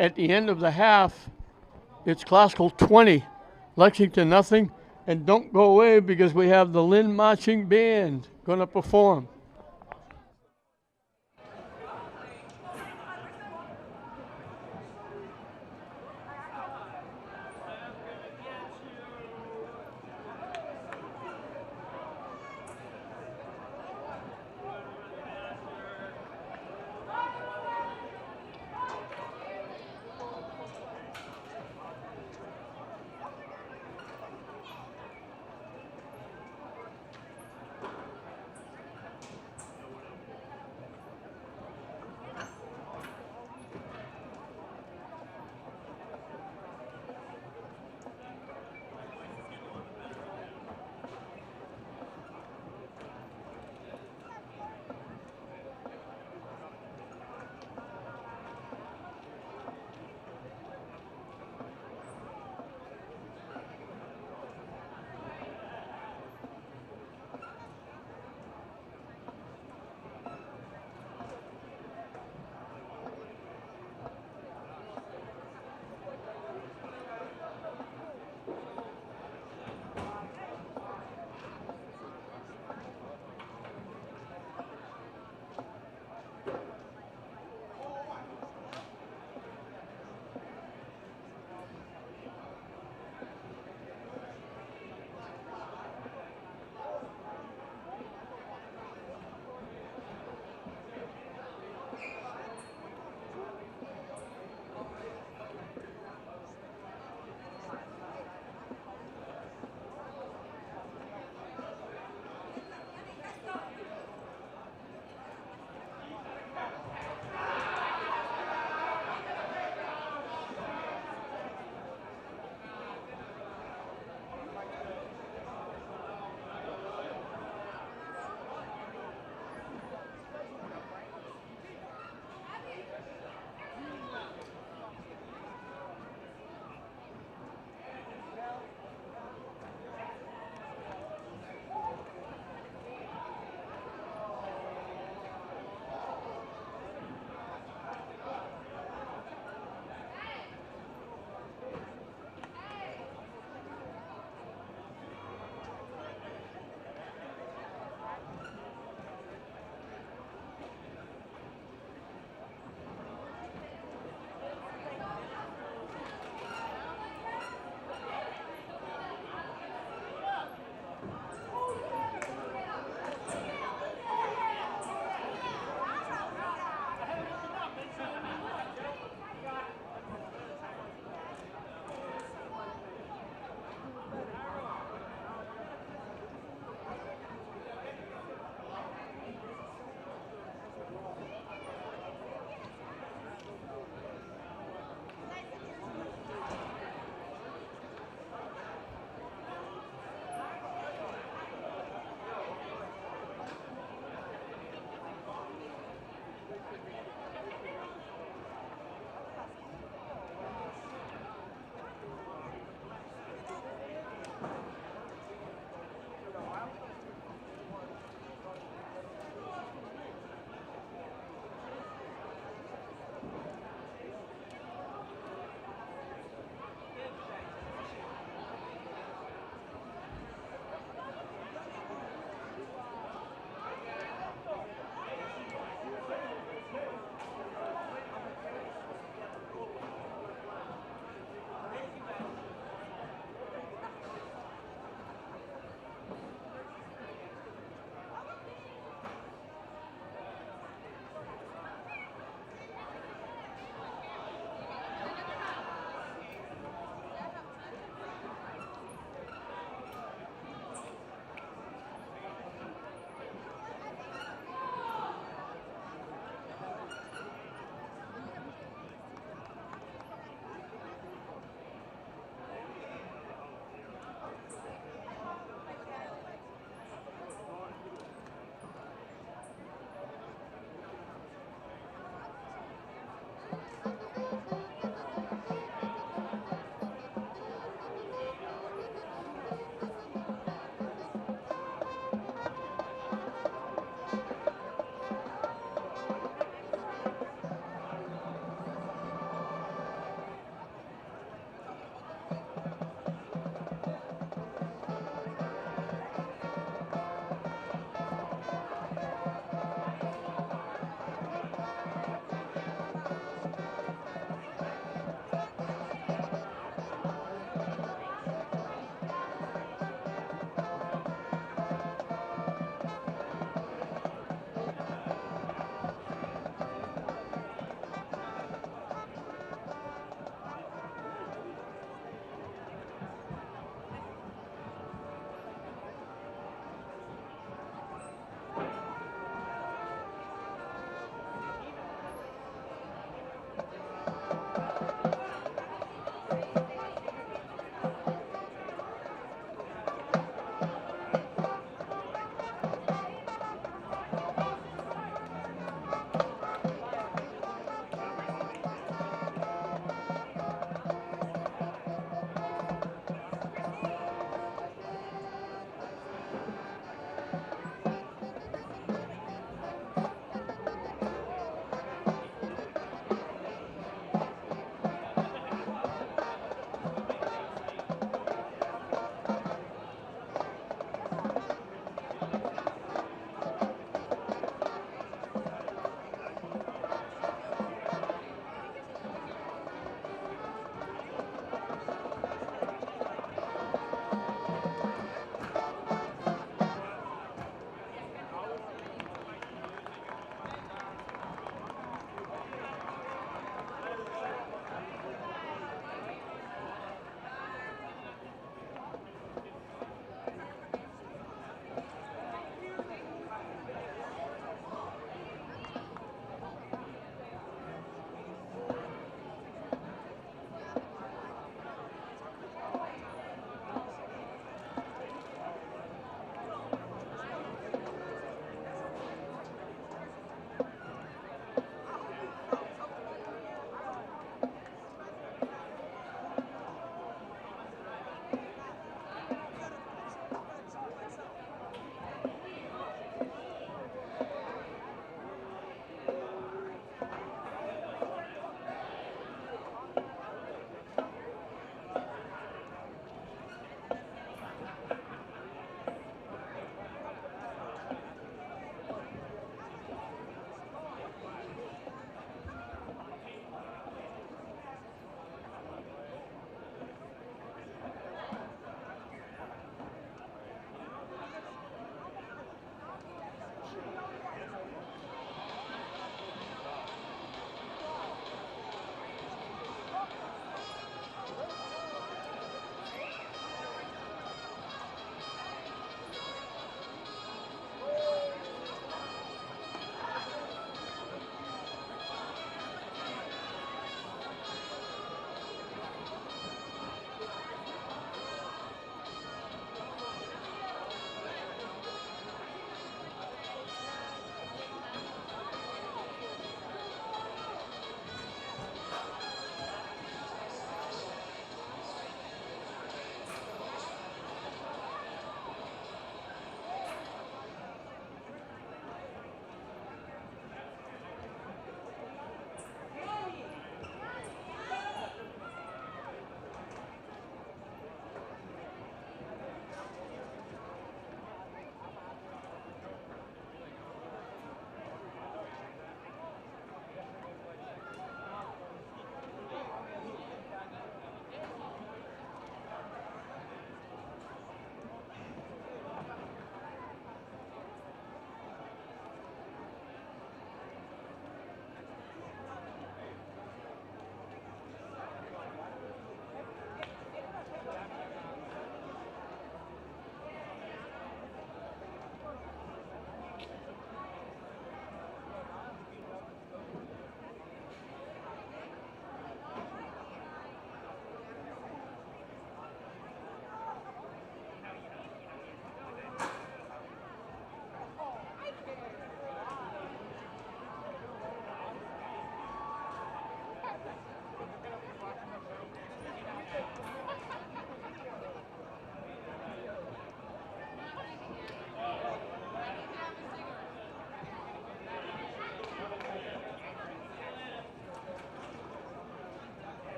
at the end of the half, it's Glasgow 20, Lexington nothing. And don't go away because we have the Lynn Marching Band going to perform.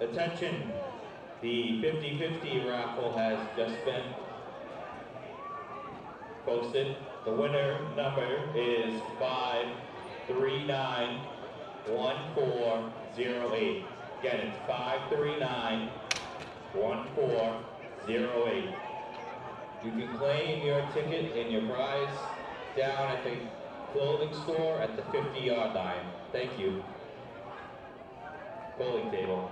Attention, the 50-50 raffle has just been posted. The winner number is 5391408. Again, it's 5391408. You can claim your ticket and your prize down at the clothing store at the 50-yard line. Thank you. Bowling table.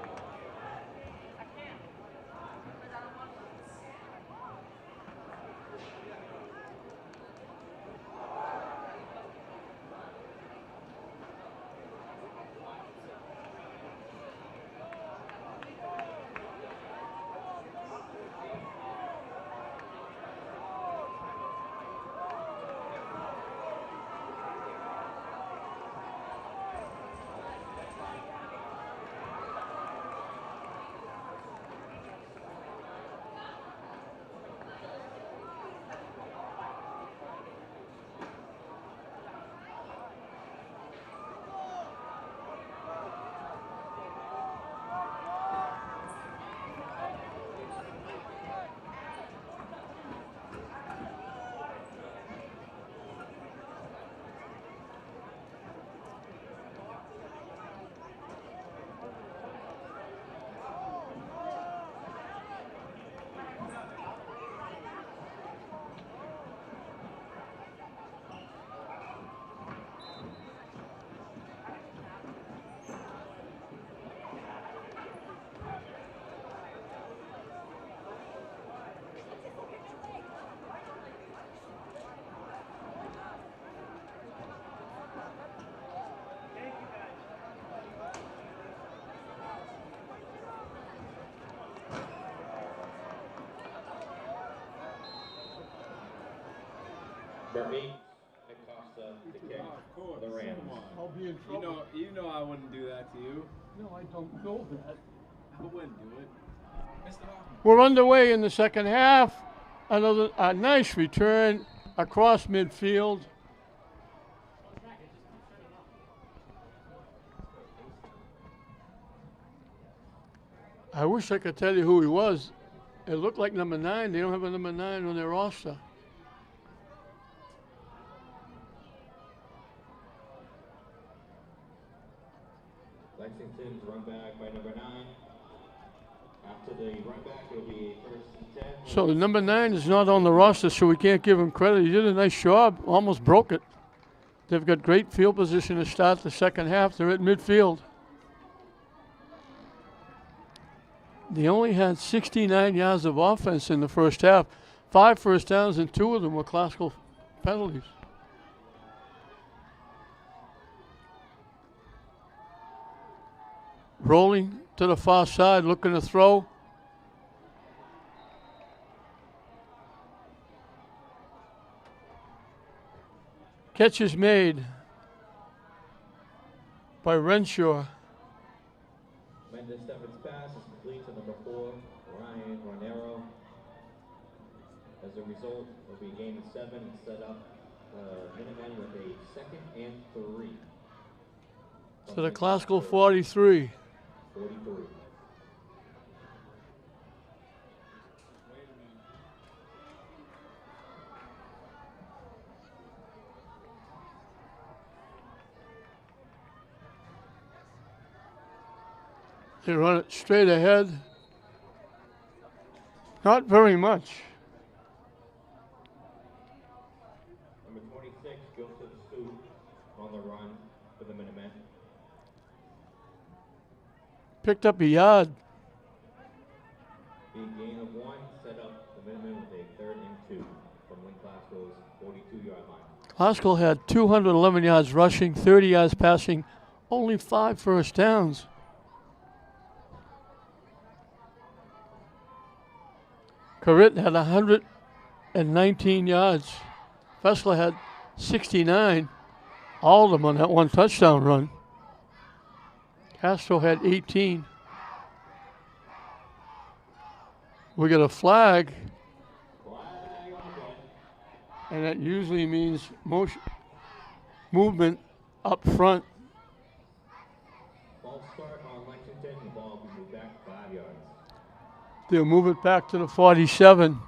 Murphy, Acosta, the kick, the Rams.
I'll be in trouble.
You know I wouldn't do that to you.
No, I don't know that.
I wouldn't do it. Mr. Hoffman.
We're underway in the second half. Another nice return across midfield. I wish I could tell you who he was. It looked like number 9. They don't have a number 9 on their roster.
Lexington's run back by number 9. After the run back, it'll be first and 10.
So the number 9 is not on the roster, so we can't give him credit. He did a nice job, almost broke it. They've got great field position to start the second half. They're at midfield. They only had 69 yards of offense in the first half. 5 first downs and 2 of them were classical penalties. Rolling to the far side, looking to throw. Catch is made by Renshaw.
Mendes Stephens' pass is complete to number 4, Ryan Ronero. As a result, it'll be a gain of 7 and set up Minutemen with a 2nd and 3.
To the classical 43.
43.
They run it straight ahead. Not very much.
Number 26, Joseph Sue on the run for the Minutemen.
Picked up a yard.
The gain of 1 set up the Minutemen with a 3rd and 2 from Lynn Glasgow's 42-yard line.
Glasgow had 211 yards rushing, 30 yards passing, only 5 first downs. Corritt had 119 yards. Fessler had 69, all of them on that one touchdown run. Castro had 18. We got a flag, and that usually means movement up front.
False start on Lexington. The ball will be moved back
They'll move it back to the 47.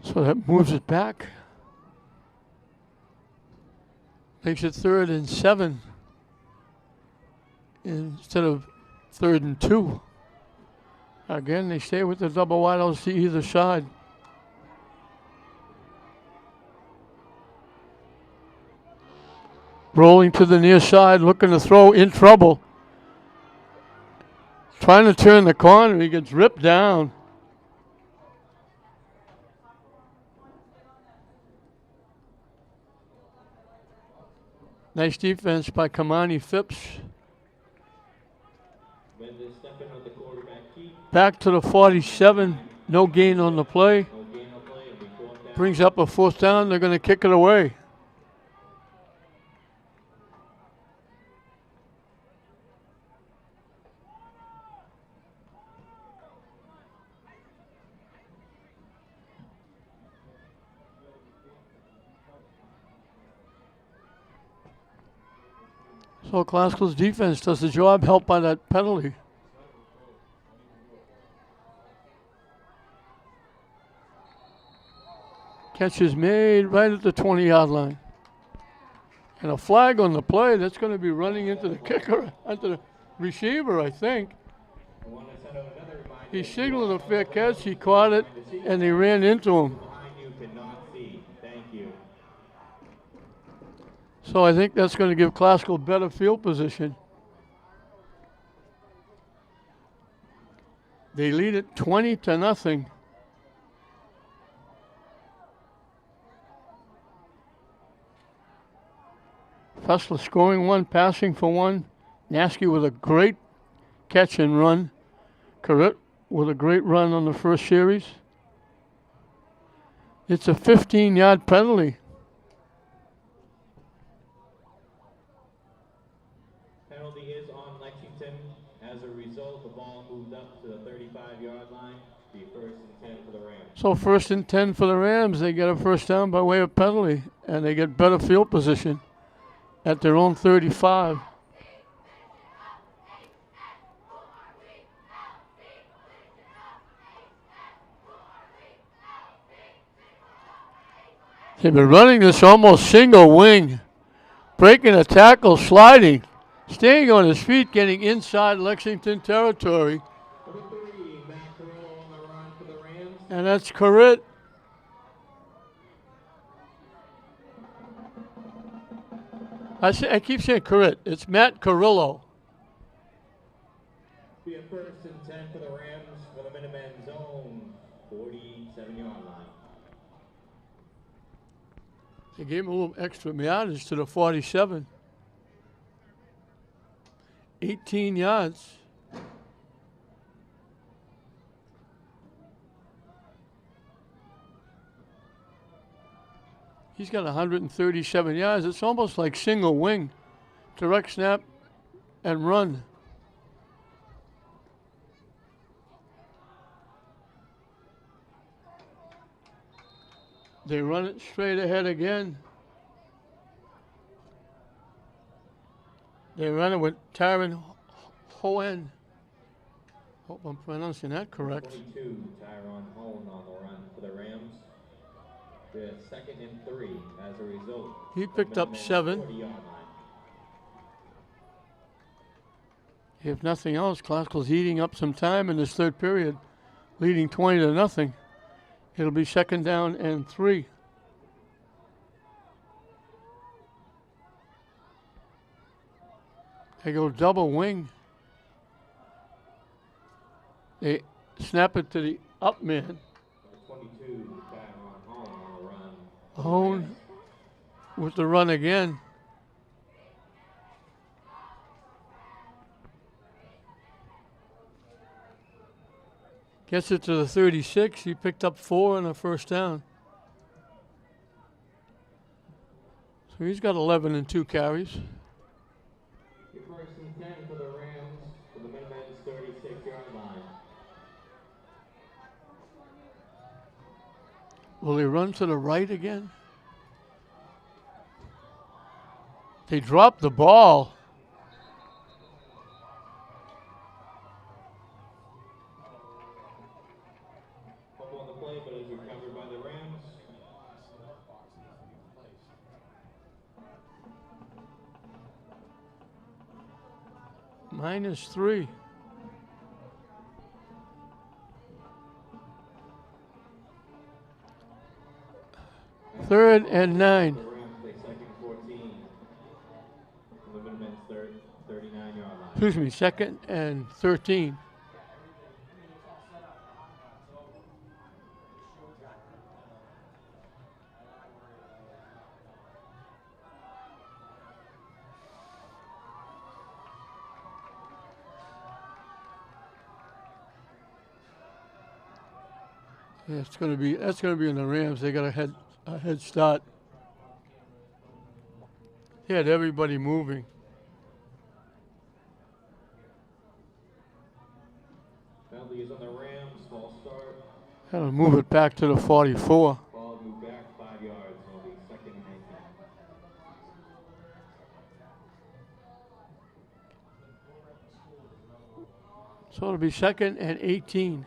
So that moves it back. Makes it 3rd and 7 instead of 3rd and 2. Again, they stay with the double wideouts to either side. Rolling to the near side, looking to throw, in trouble. Trying to turn the corner, he gets ripped down. Nice defense by Kamani Phipps. Back to the 47. No gain on the play. Brings up a 4th down. They're going to kick it away. So Classical's defense does the job, helped by that penalty. Catch is made right at the 20-yard line. And a flag on the play. That's going to be running into the kicker, into the receiver, I think. He signaled a fair catch. He caught it, and he ran into him. So I think that's going to give Classical better field position. They lead it 20-0. Fessler scoring 1, passing for 1. Nasky with a great catch and run. Corrett with a great run on the first series. It's a 15-yard penalty.
Penalty is on Lexington. As a result, the ball moved up to the 35-yard line. Be 1st and 10 for the Rams.
So 1st and 10 for the Rams. They get a 1st down by way of penalty, and they get better field position at their own 35. They've been running this almost single wing, breaking a tackle, sliding, staying on his feet, getting inside Lexington territory. And that's Corrett. I keep saying Corrett. It's Matt Carrillo.
Be a 1st and 10 for the Rams for the Minutemen zone, 47-yard line.
They gave him a little extra yardage to the 47. 18 yards. He's got 137 yards. It's almost like single wing. Direct snap and run. They run it straight ahead again. They run it with Tyron Hohen. Hope I'm pronouncing that correct.
22, Tyron Hohen on the run for the Rams. The 2nd and 3 as a result.
He picked up 7. If nothing else, Classical's eating up some time in this 3rd period, leading 20-0. It'll be 2nd down and 3. They go double wing. They snap it to the up man.
22, Tyron Hohen on the run.
Hohen with the run again. Gets it to the 36. He picked up 4 and a 1st down. So he's got 11 and 2 carries. Will he run to the right again? They dropped the ball.
Fumble on the play, but is recovered by the Rams.
-3. Third and 9.
The Rams play second 14. From the Minutemen's 39-yard line.
Excuse me, second and 13. Yeah, that's gonna be in the Rams. They got a head start. He had everybody moving.
Penalty is on the Rams. False start.
Had to move it back to the 44.
Ball moved back 5 yards. It'll be second and 18.
So it'll be second and 18.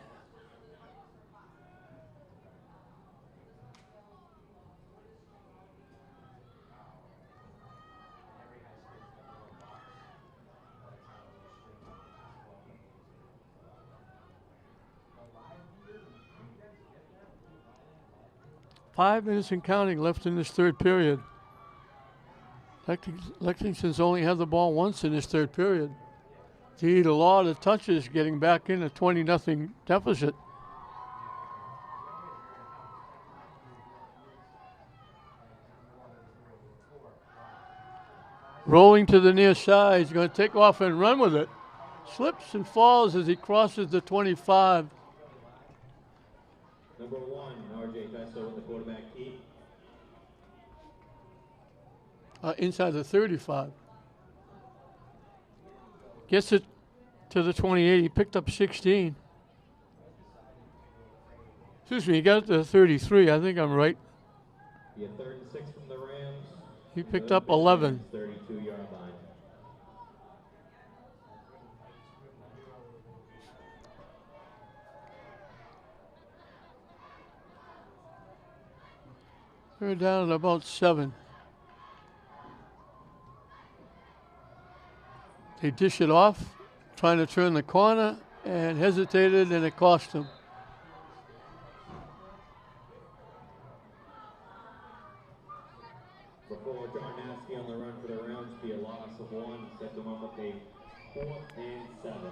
Five minutes and counting left in this third period. Lexington's only had the ball once in this third period. They need a lot of touches getting back in a 20-0 deficit. Rolling to the near side. He's going to take off and run with it. Slips and falls as he crosses the 25.
Number 1, R.J. Festo with the quarterback keep.
Inside the 35. Gets it to the 28. He picked up 16. Excuse me, he got it to the 33. I think I'm right.
Be a 3rd and 6 from the Rams.
He picked up 11.
32-yard line.
They're down at about 7. They dish it off, trying to turn the corner, and hesitated, and it cost them.
Before John Nasky on the run for the Rams, be a loss of 1, set them up with a 4th and 7.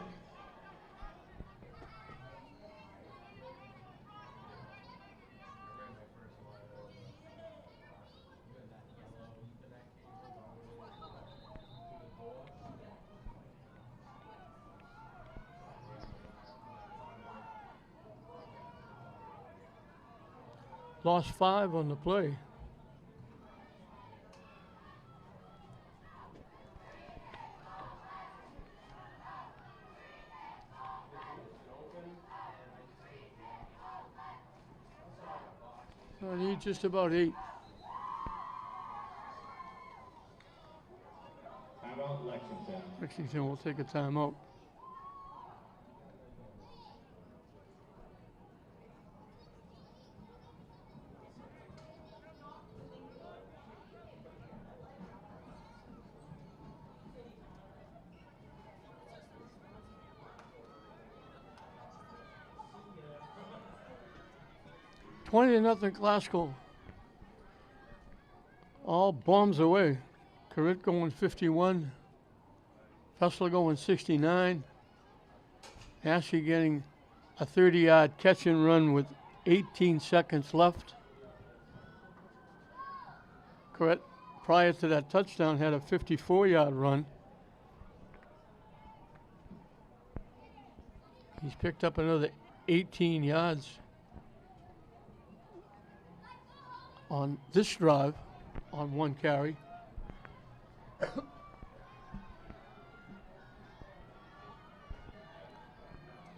Lost 5 on the play. I need just about 8.
Timeout, Lexington.
Lexington will take a timeout. $20-0 Glasgow. All bombs away. Corrit going 51. Fessler going 69. Ashley getting a 30-yard catch and run with 18 seconds left. Corrit, prior to that touchdown, had a 54-yard run. He's picked up another 18 yards on this drive on 1 carry.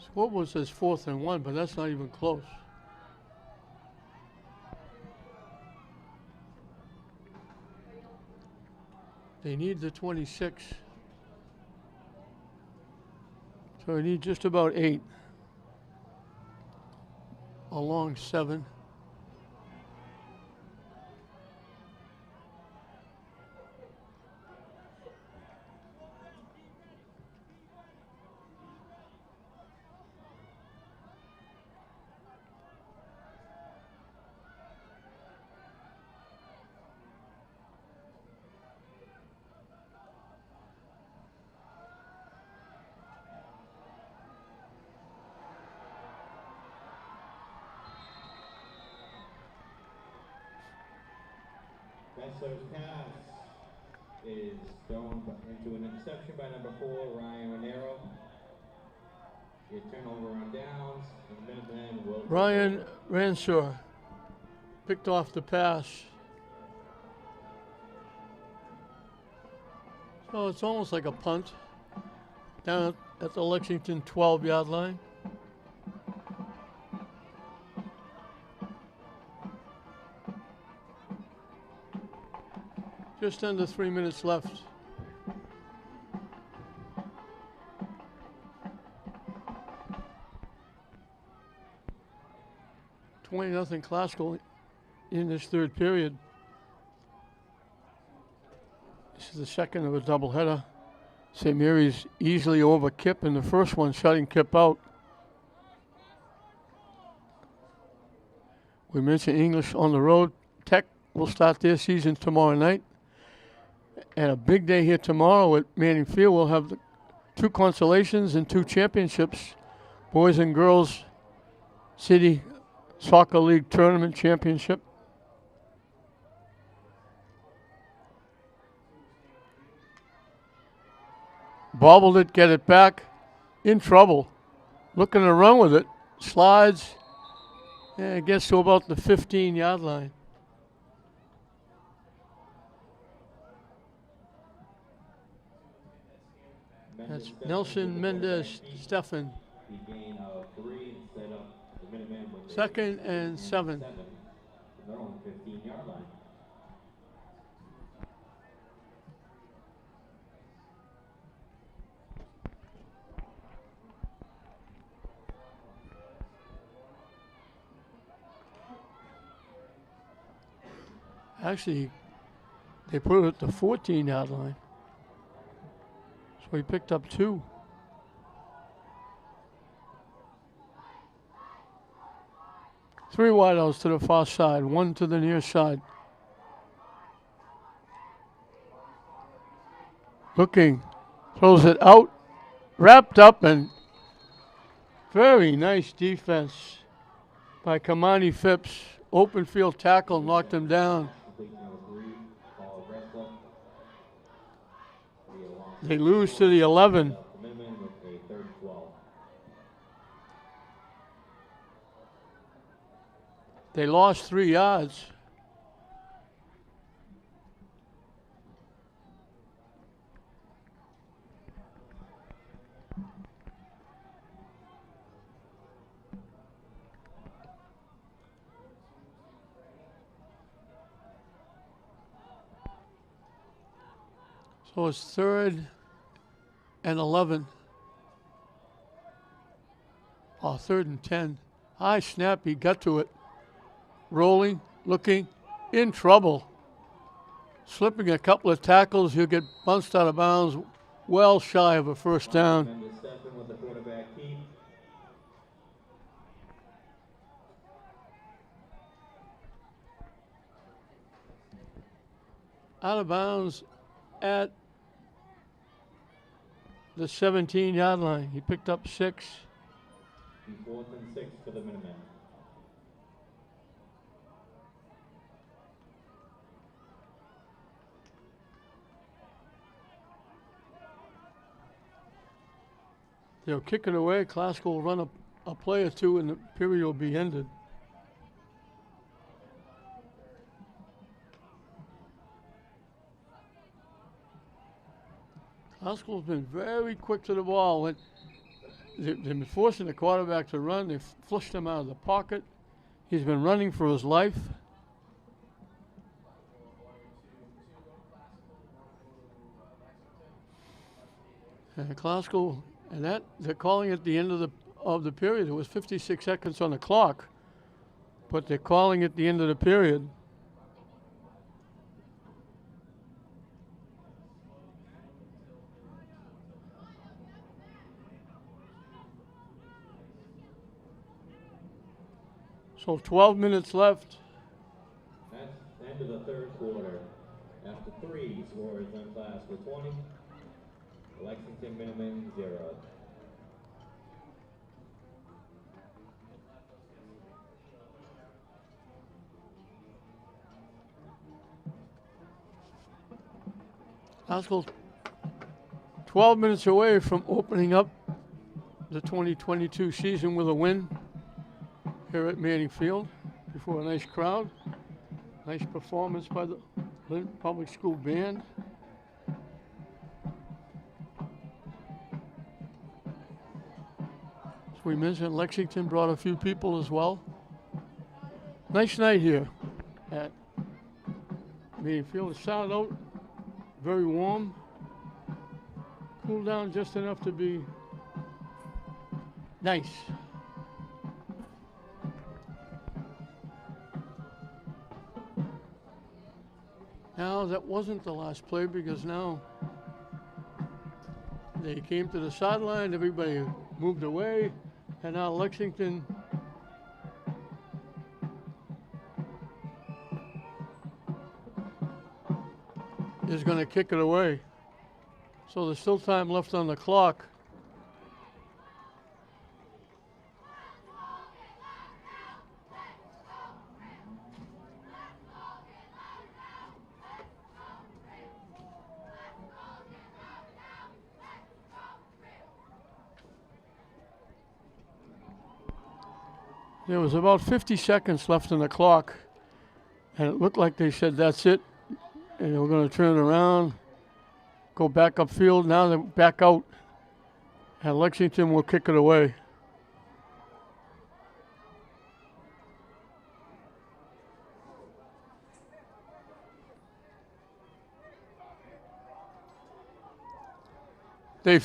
Scoreboard says 4th and 1, but that's not even close. They need the 26. So they need just about 8. Along 7.
Wrestler's pass is thrown into an interception by number 4, Ryan Renero. Your turnover on downs, and the Minutemen will.
Ryan Ransor picked off the pass. So it's almost like a punt down at the Lexington 12-yard line. Just under 3 minutes left. $20 Classical in this third period. This is the second of a doubleheader. St. Mary's easily over Kip in the first one, shutting Kip out. We mentioned English on the road. Tech will start their season tomorrow night. And a big day here tomorrow at Manning Field. We'll have 2 consolations and 2 championships. Boys and girls City Soccer League Tournament Championship. Bobbled it, get it back. In trouble. Looking to run with it. Slides. And it gets to about the 15-yard line. That's Nelson Mendez Stefan. Second and 7.
Their own 15-yard line.
Actually, they put it at the 14-yard line. So he picked up 2. Three wideouts to the far side, 1 to the near side. Looking, throws it out, wrapped up, and very nice defense by Kamani Phipps. Open field tackle, knocked him down. They lose to the 11. They lost 3 yards. So it's 3rd and 11. Oh, 3rd and 10. High snap, he got to it. Rolling, looking, in trouble. Slipping a couple of tackles, he'll get bounced out of bounds, well shy of a first down. Out of bounds at the 17-yard line. He picked up 6.
4th and 6 for the Minutemen.
They'll kick it away. Classical will run a play or 2 and the period will be ended. Classical's been very quick to the ball. When they've been forcing the quarterback to run. They've flushed him out of the pocket. He's been running for his life. And Glasgow, and that they're calling it the end of the period. It was 56 seconds on the clock, but they're calling it the end of the period. So 12 minutes left.
That's the end of the third quarter. After 3 scores on Glasgow 20, Lexington Minutemen 0.
Glasgow 12 minutes away from opening up the 2022 season with a win here at Manning Field before a nice crowd. Nice performance by the Lynn Public School Band. As we mentioned, Lexington brought a few people as well. Nice night here at Manning Field. It started out very warm, cooled down just enough to be nice. Now that wasn't the last play because now they came to the sideline, everybody moved away, and now Lexington is going to kick it away. So there's still time left on the clock. There was about 50 seconds left on the clock, and it looked like they said that's it, and they were going to turn around, go back upfield. Now they're back out, and Lexington will kick it away. I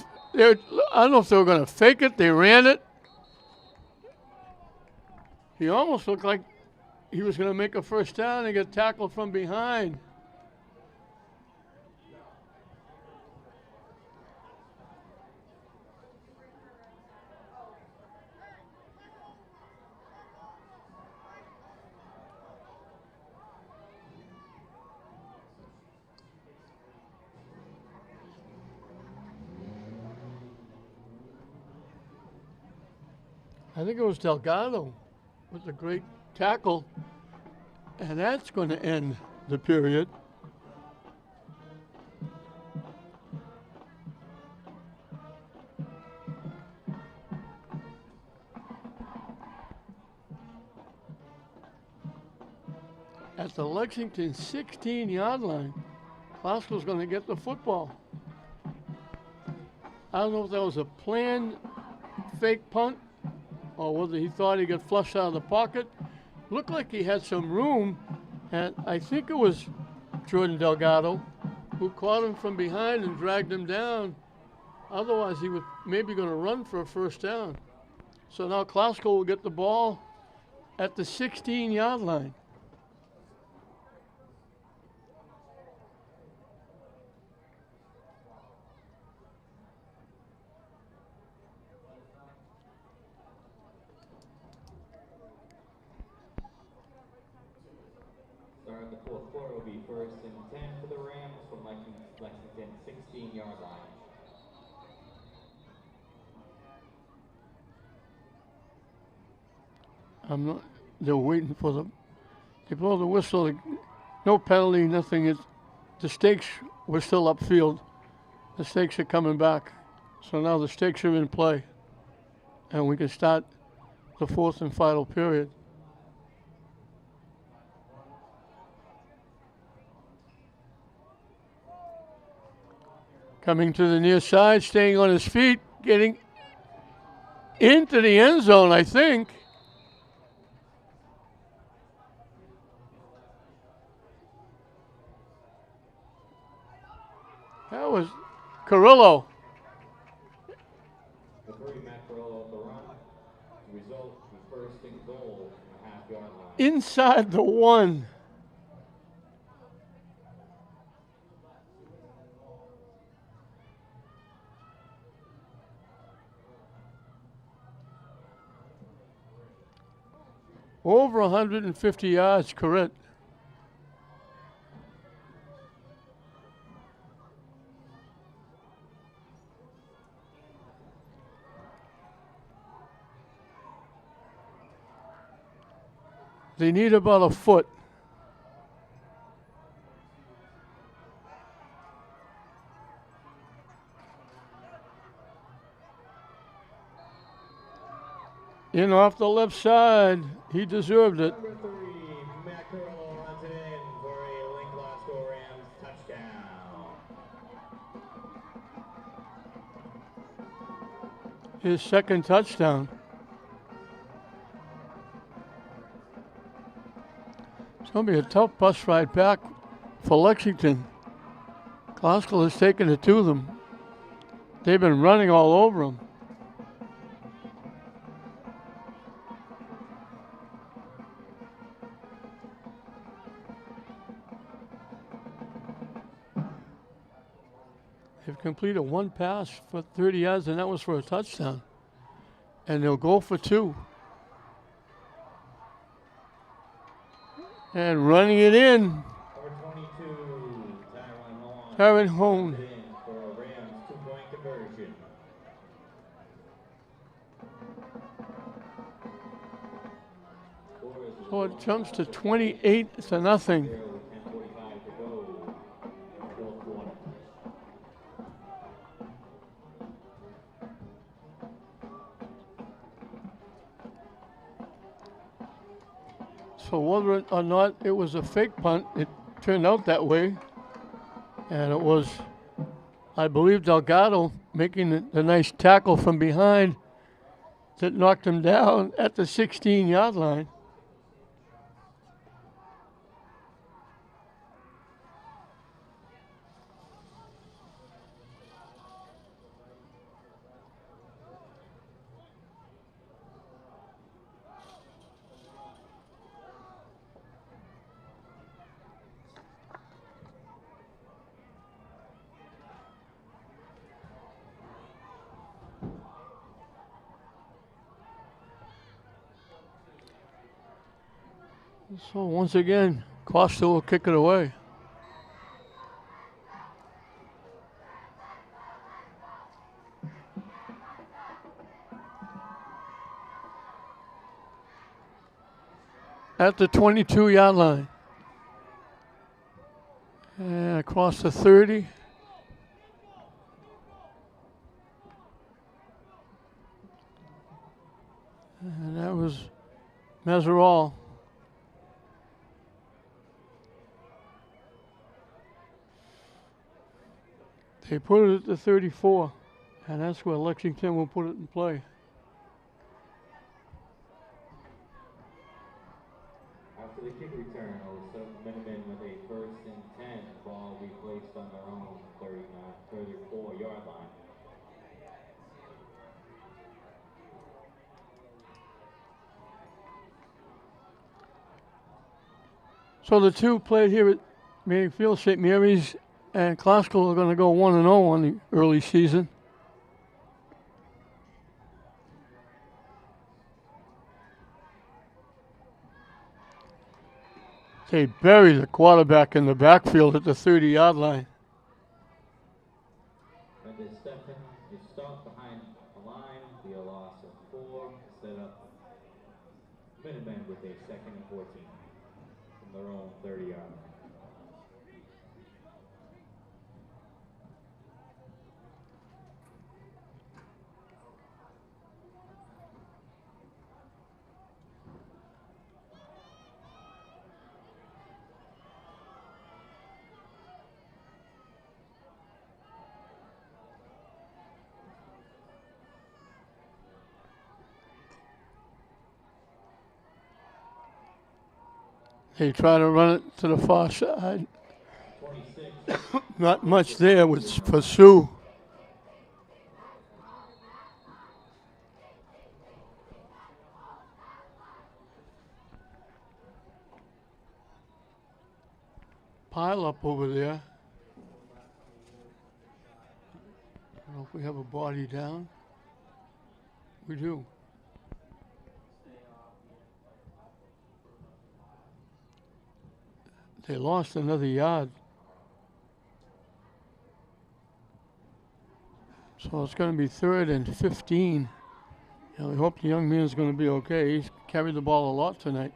don't know if they were going to fake it. They ran it. He almost looked like he was going to make a first down and get tackled from behind. I think it was Delgado with a great tackle, and that's going to end the period. At the Lexington 16-yard line, Glasgow's going to get the football. I don't know if that was a planned fake punt or whether he thought he got flushed out of the pocket. Looked like he had some room, and I think it was Jordan Delgado who caught him from behind and dragged him down. Otherwise, he was maybe going to run for a first down. So now Glasgow will get the ball at the 16-yard line.
Start the fourth quarter will be 1st and 10 for the Rams from Lexington 16-yard line.
They're waiting for they blow the whistle. No penalty, nothing. The stakes were still upfield. The stakes are coming back. So now the stakes are in play. And we can start the fourth and final period. Coming to the near side, staying on his feet, getting into the end zone, I think. That was Carrillo.
goal from the half-yard line.
Inside the one. Over 150 yards, correct. They need about a foot. In off the left side. He deserved it.
Number 3, Matt Carrillo runs it in for a Lynn Glasgow Rams touchdown.
His second touchdown. It's going to be a tough bus ride back for Lexington. Glasgow has taken it to them. They've been running all over them. They've completed one pass for 30 yards, and that was for a touchdown. And they'll go for 2. And running it in.
Number 22,
Tyron Hone.
in for a Rams 2-point conversion. Score is
So it jumps to 28-0.
0 with 10:45 to go in the fourth quarter.
So whether or not it was a fake punt, it turned out that way. And it was, I believe, Delgado making the nice tackle from behind that knocked him down at the 16-yard line. So once again, Costa will kick it away. At the 22-yard line. And across the 30. And that was Meserol. They put it at the 34, and that's where Lexington will put it in play.
After the kick return, it was Minutemen with a 1st and 10. Ball will be placed on their own 34-yard line.
So the two played here at Manning Field, St. Mary's and Glasgow are going to go 1-0 on the early season. They bury the quarterback in the backfield at the 30-yard line.
And they step in, you stop behind the line, be a loss of 4, set up Minutemen with a 2nd and 14 from their own 30-yard line.
They try to run it to the far side.
26.
Not much there with Pursuit. pile up over there. I don't know if we have a body down. We do. They lost another yard. So it's going to be 3rd and 15. And we hope the young man's going to be okay. He's carried the ball a lot tonight.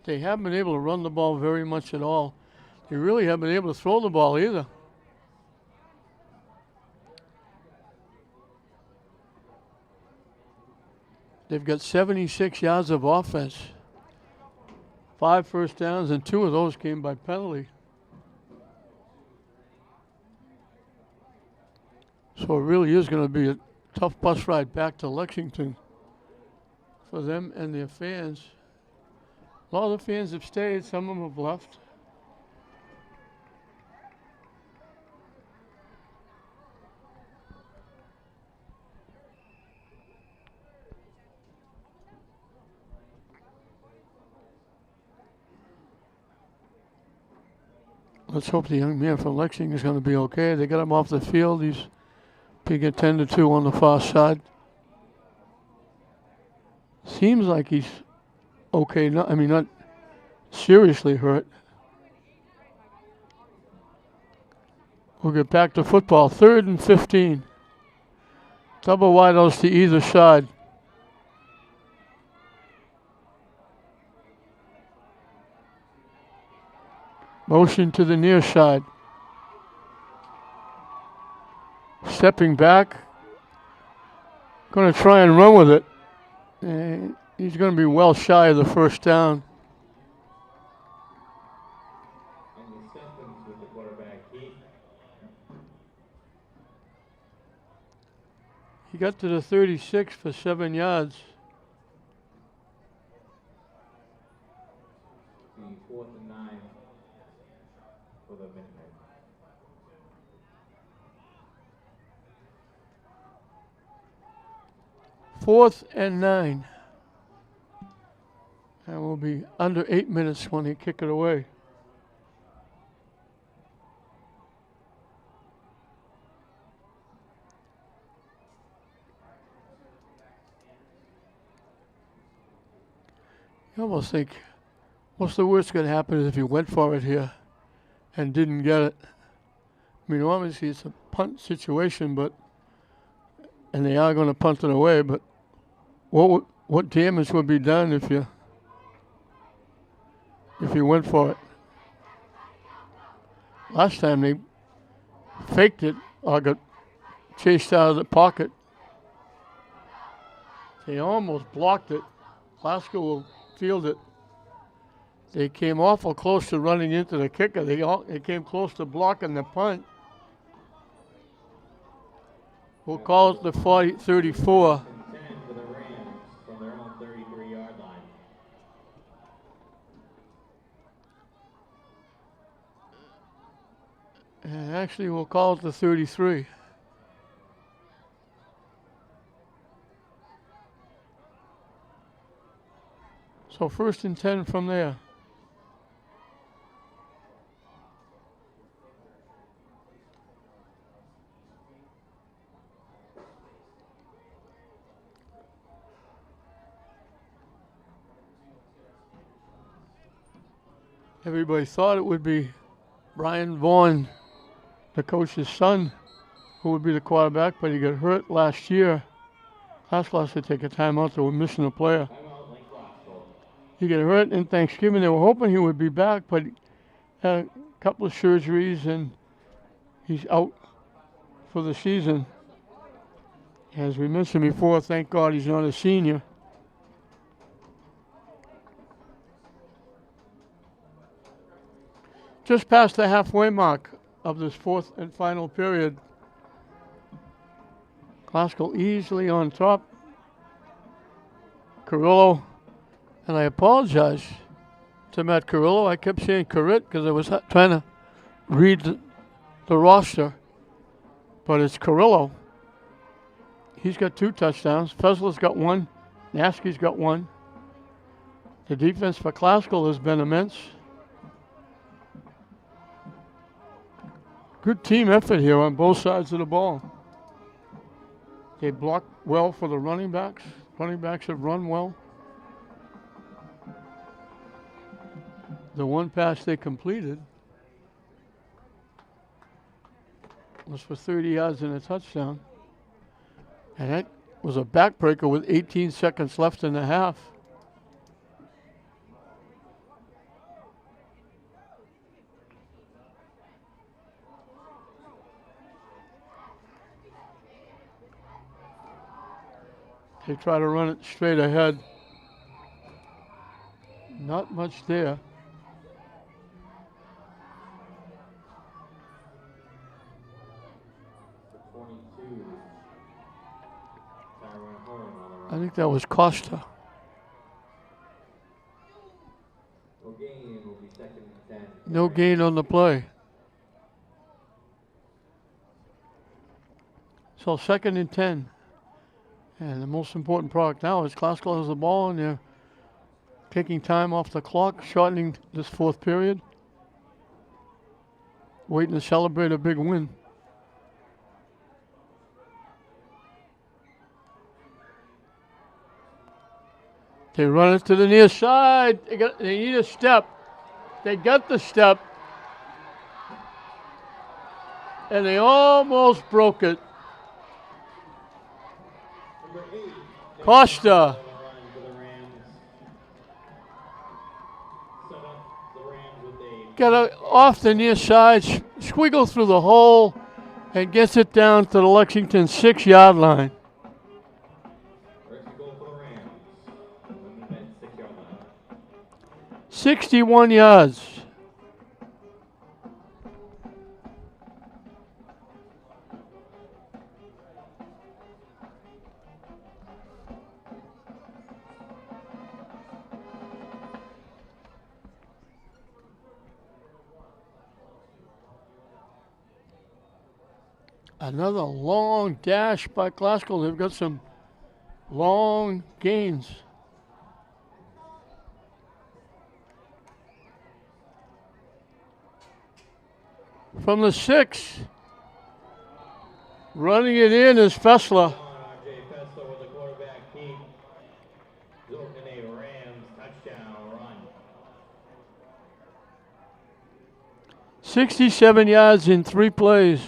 They haven't been able to run the ball very much at all. They really haven't been able to throw the ball either. They've got 76 yards of offense. 5 first downs, and 2 of those came by penalty. So it really is going to be a tough bus ride back to Lexington for them and their fans. A lot of the fans have stayed, some of them have left. Let's hope the young man from Lexington is going to be okay. They got him off the field. He's being attended to on the far side. Seems like he's okay. Not seriously hurt. We'll get back to football. 3rd and 15. Double wideouts to either side. Motion to the near side. Stepping back. Going to try and run with it. And he's going to be well shy of the first down.
And the acceptance with the quarterback, Keith.
He got to the 36 for 7 yards.
The 4th and 9 for the Minutemen.
4th and 9. And we'll be under 8 minutes when they kick it away. You almost think, what's the worst going to happen is if you went for it here and didn't get it. I mean, obviously it's a punt situation, and they are going to punt it away, but what damage would be done if you went for it? Last time they faked it or got chased out of the pocket. They almost blocked it. Glasgow will field it. They came awful close to running into the kicker. They came close to blocking the punt. We'll call it the 34.
10 for the Rams from their own 33-yard line.
And actually, we'll call it the 33. So 1st and 10 from there. Everybody thought it would be Brian Vaughn, the coach's son, who would be the quarterback, but he got hurt last year. Glasgow had to take a timeout. They were missing a player. He got hurt in Thanksgiving. They were hoping he would be back, but he had a couple of surgeries, and he's out for the season. As we mentioned before, thank God he's not a senior. Just past the halfway mark of this 4th and final period. Glasgow easily on top. Carrillo, and I apologize to Matt Carrillo. I kept saying Carrit because I was trying to read the roster, but it's Carrillo. He's got 2 touchdowns. Fesler's got 1. Nasky's got 1. The defense for Glasgow has been immense. Good team effort here on both sides of the ball. They block well for the running backs. Running backs have run well. The one pass they completed was for 30 yards and a touchdown. And that was a backbreaker with 18 seconds left in the half. They try to run it straight ahead. Not much there. I think that was Costa. No gain on the play. So 2nd and 10. And the most important product now is Glasgow has the ball and they're taking time off the clock, shortening this fourth period. Waiting to celebrate a big win. They run it to the near side. They need a step. They got the step. And they almost broke it. Costa. Got it off the near side, squiggle through the hole, and gets it down to the Lexington 6-yard line. 61 yards. Another long dash by Glasgow. They've got some long gains. From the 6, running it in is Fessler. 67 yards in 3 plays.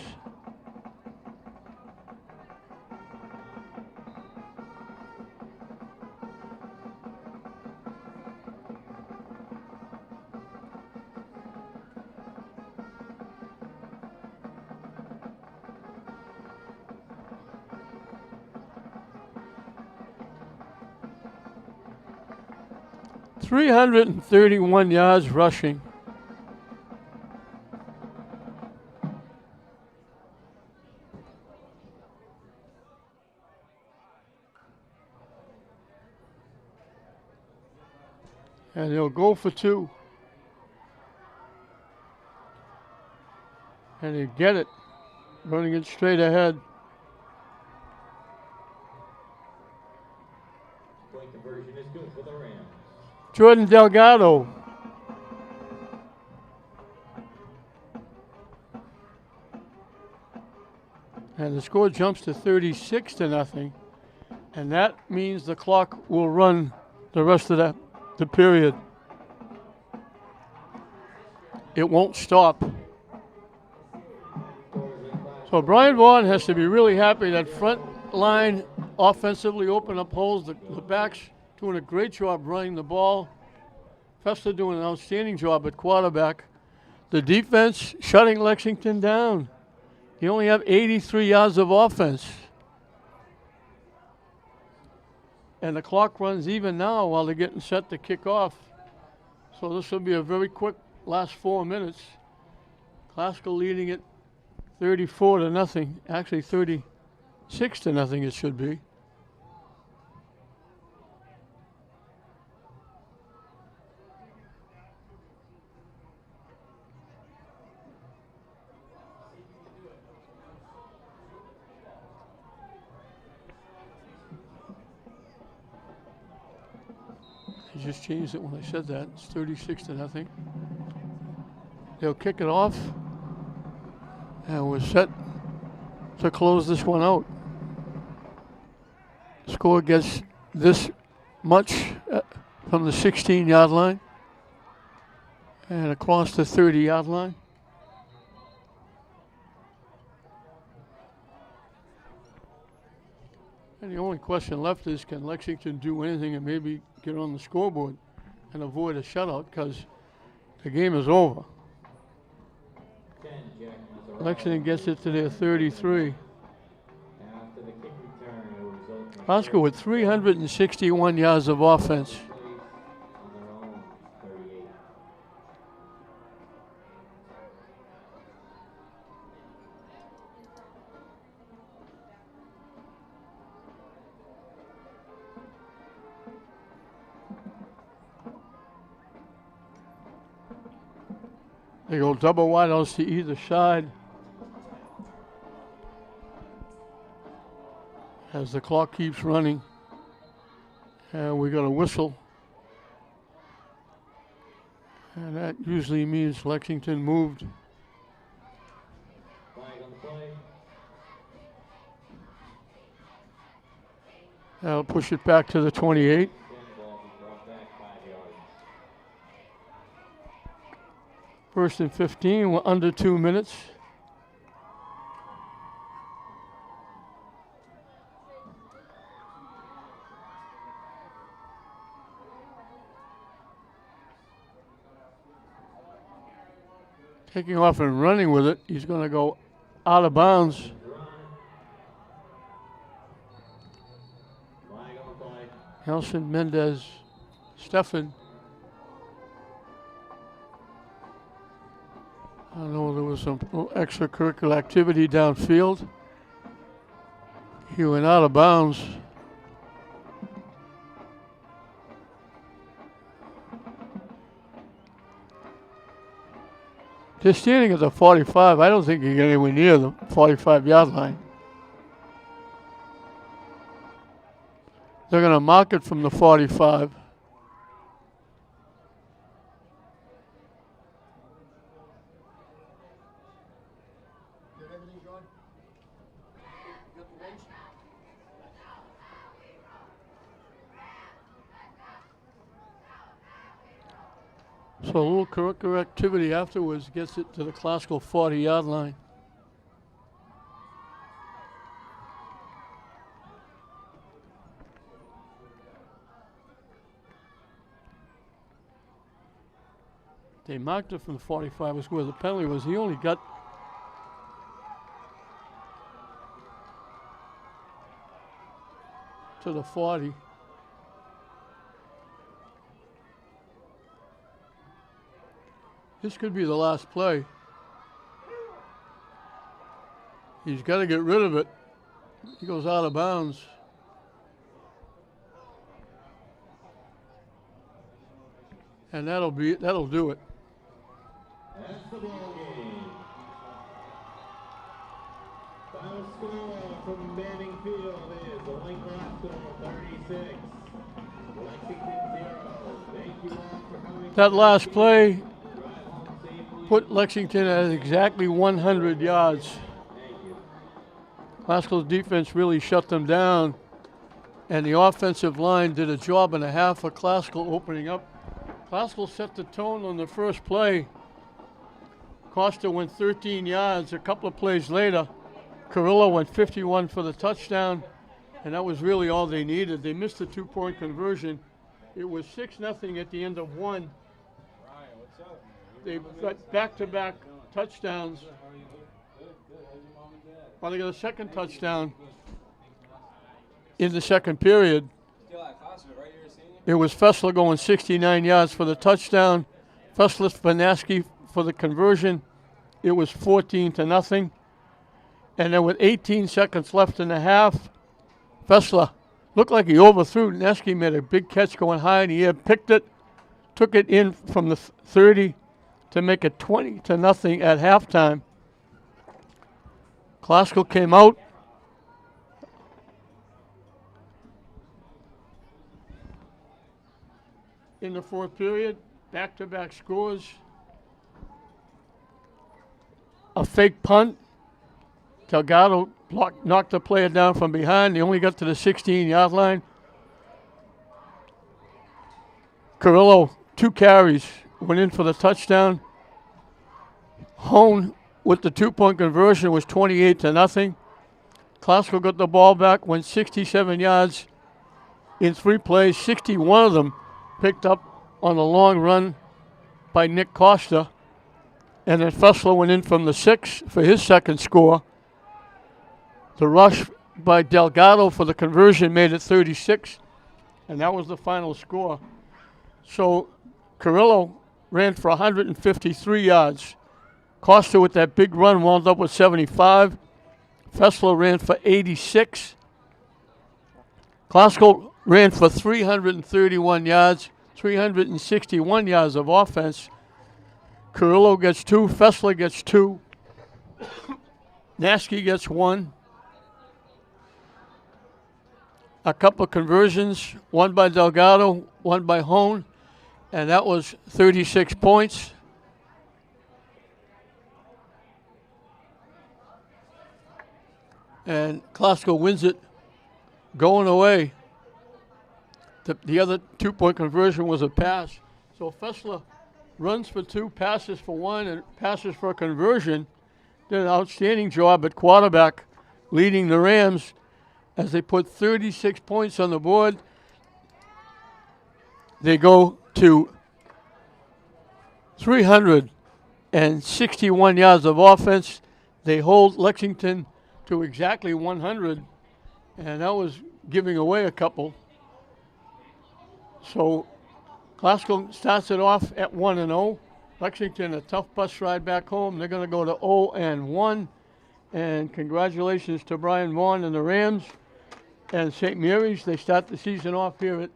.331 yards rushing. And he'll go for 2. And he'll get it, running it straight ahead.
Point conversion is good for the Rams.
Jordan Delgado. And the score jumps to 36-0. And that means the clock will run the rest of the period. It won't stop. So Brian Vaughn has to be really happy. That front line offensively open up holes. The backs doing a great job running the ball. Fessler doing an outstanding job at quarterback. The defense shutting Lexington down. You only have 83 yards of offense. And the clock runs even now while they're getting set to kick off. So this will be a very quick last 4 minutes. Glasgow leading it 34-0. Actually 36-0 it should be. I just changed it when I said that. It's 36-0. They'll kick it off. And we're set to close this one out. Score gets this much from the 16-yard line and across the 30-yard line. And the only question left is, can Lexington do anything and maybe get on the scoreboard and avoid a shutout, because the game is over. Lexington gets it to their 33. Glasgow with 361 yards of offense. They go double wide outs to either side as the clock keeps running. And we got a whistle. And that usually means Lexington moved. That'll push it back to the 28. First and 15, we're under 2 minutes. Taking off and running with it, he's going to go out of bounds. Nelson Mendez Stefan. I know there was some extracurricular activity downfield. He went out of bounds. They're standing at the 45. I don't think you get anywhere near the 45-yard line. They're going to mark it from the 45. So a little curricular activity afterwards gets it to the Glasgow 40-yard line. They marked it from the 45 was where the penalty was. He only got to the 40. This could be the last play. He's got to get rid of it. He goes out of bounds. And that'll do it.
That's the ball game. Final score from Manning Field is the Lynn Glasgow 36, Lexington 0. Thank you all for coming.
That last play put Lexington at exactly 100 yards. Glasgow's defense really shut them down, and the offensive line did a job and a half for Glasgow opening up. Glasgow set the tone on the first play. Costa went 13 yards. A couple of plays later, Carrillo went 51 for the touchdown, and that was really all they needed. They missed a 2-point conversion. It was 6-0 at the end of one. They got back-to-back touchdowns. Well, they got a second touchdown in the second period. It was Fessler going 69 yards for the touchdown. Fessler Vanaski for the conversion. It was 14-0. And then with 18 seconds left in the half, Fessler looked like he overthrew. Vanaski made a big catch going high in the air, picked it, took it in from the 30 to make it 20-0 at halftime. Glasgow came out. In the fourth period, back-to-back scores. A fake punt Delgado knocked the player down from behind. He only got to the 16-yard line. Carrillo, 2 carries, went in for the touchdown. Hone with the 2-point conversion was 28-0. Classical got the ball back, went 67 yards in 3 plays, 61 of them picked up on a long run by Nick Costa. And then Fessler went in from the 6 for his second score. The rush by Delgado for the conversion made it 36, and that was the final score. So Carrillo ran for 153 yards. Costa with that big run wound up with 75. Fessler ran for 86. Classical ran for 331 yards, 361 yards of offense. Carrillo gets 2, Fessler gets 2. Nasky gets 1. A couple of conversions, one by Delgado, one by Hone, and that was 36 points. And Classical wins it going away. The other 2-point conversion was a pass. So Fessler runs for 2, passes for 1, and passes for a conversion. Did an outstanding job at quarterback, leading the Rams as they put 36 points on the board. They go to 361 yards of offense. They hold Lexington to exactly 100, and that was giving away a couple. So Classical starts it off at 1-0. Lexington, a tough bus ride back home. They're going to go to 0-1. And congratulations to Brian Vaughn and the Rams. And St. Mary's, they start the season off here at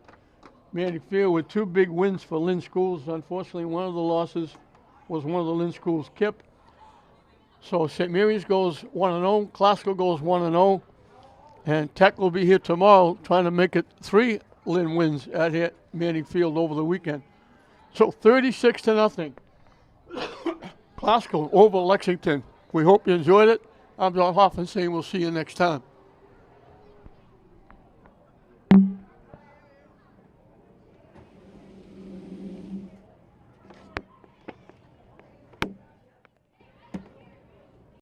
Manning Field with 2 big wins for Lynn schools. Unfortunately, one of the losses was one of the Lynn schools' KIP. So St. Mary's goes 1-0, Classical goes 1-0, and Tech will be here tomorrow trying to make it 3 Lynn wins at here Manning Field over the weekend. So 36-0. Classical over Lexington. We hope you enjoyed it. I'm John Hoffman saying we'll see you next time.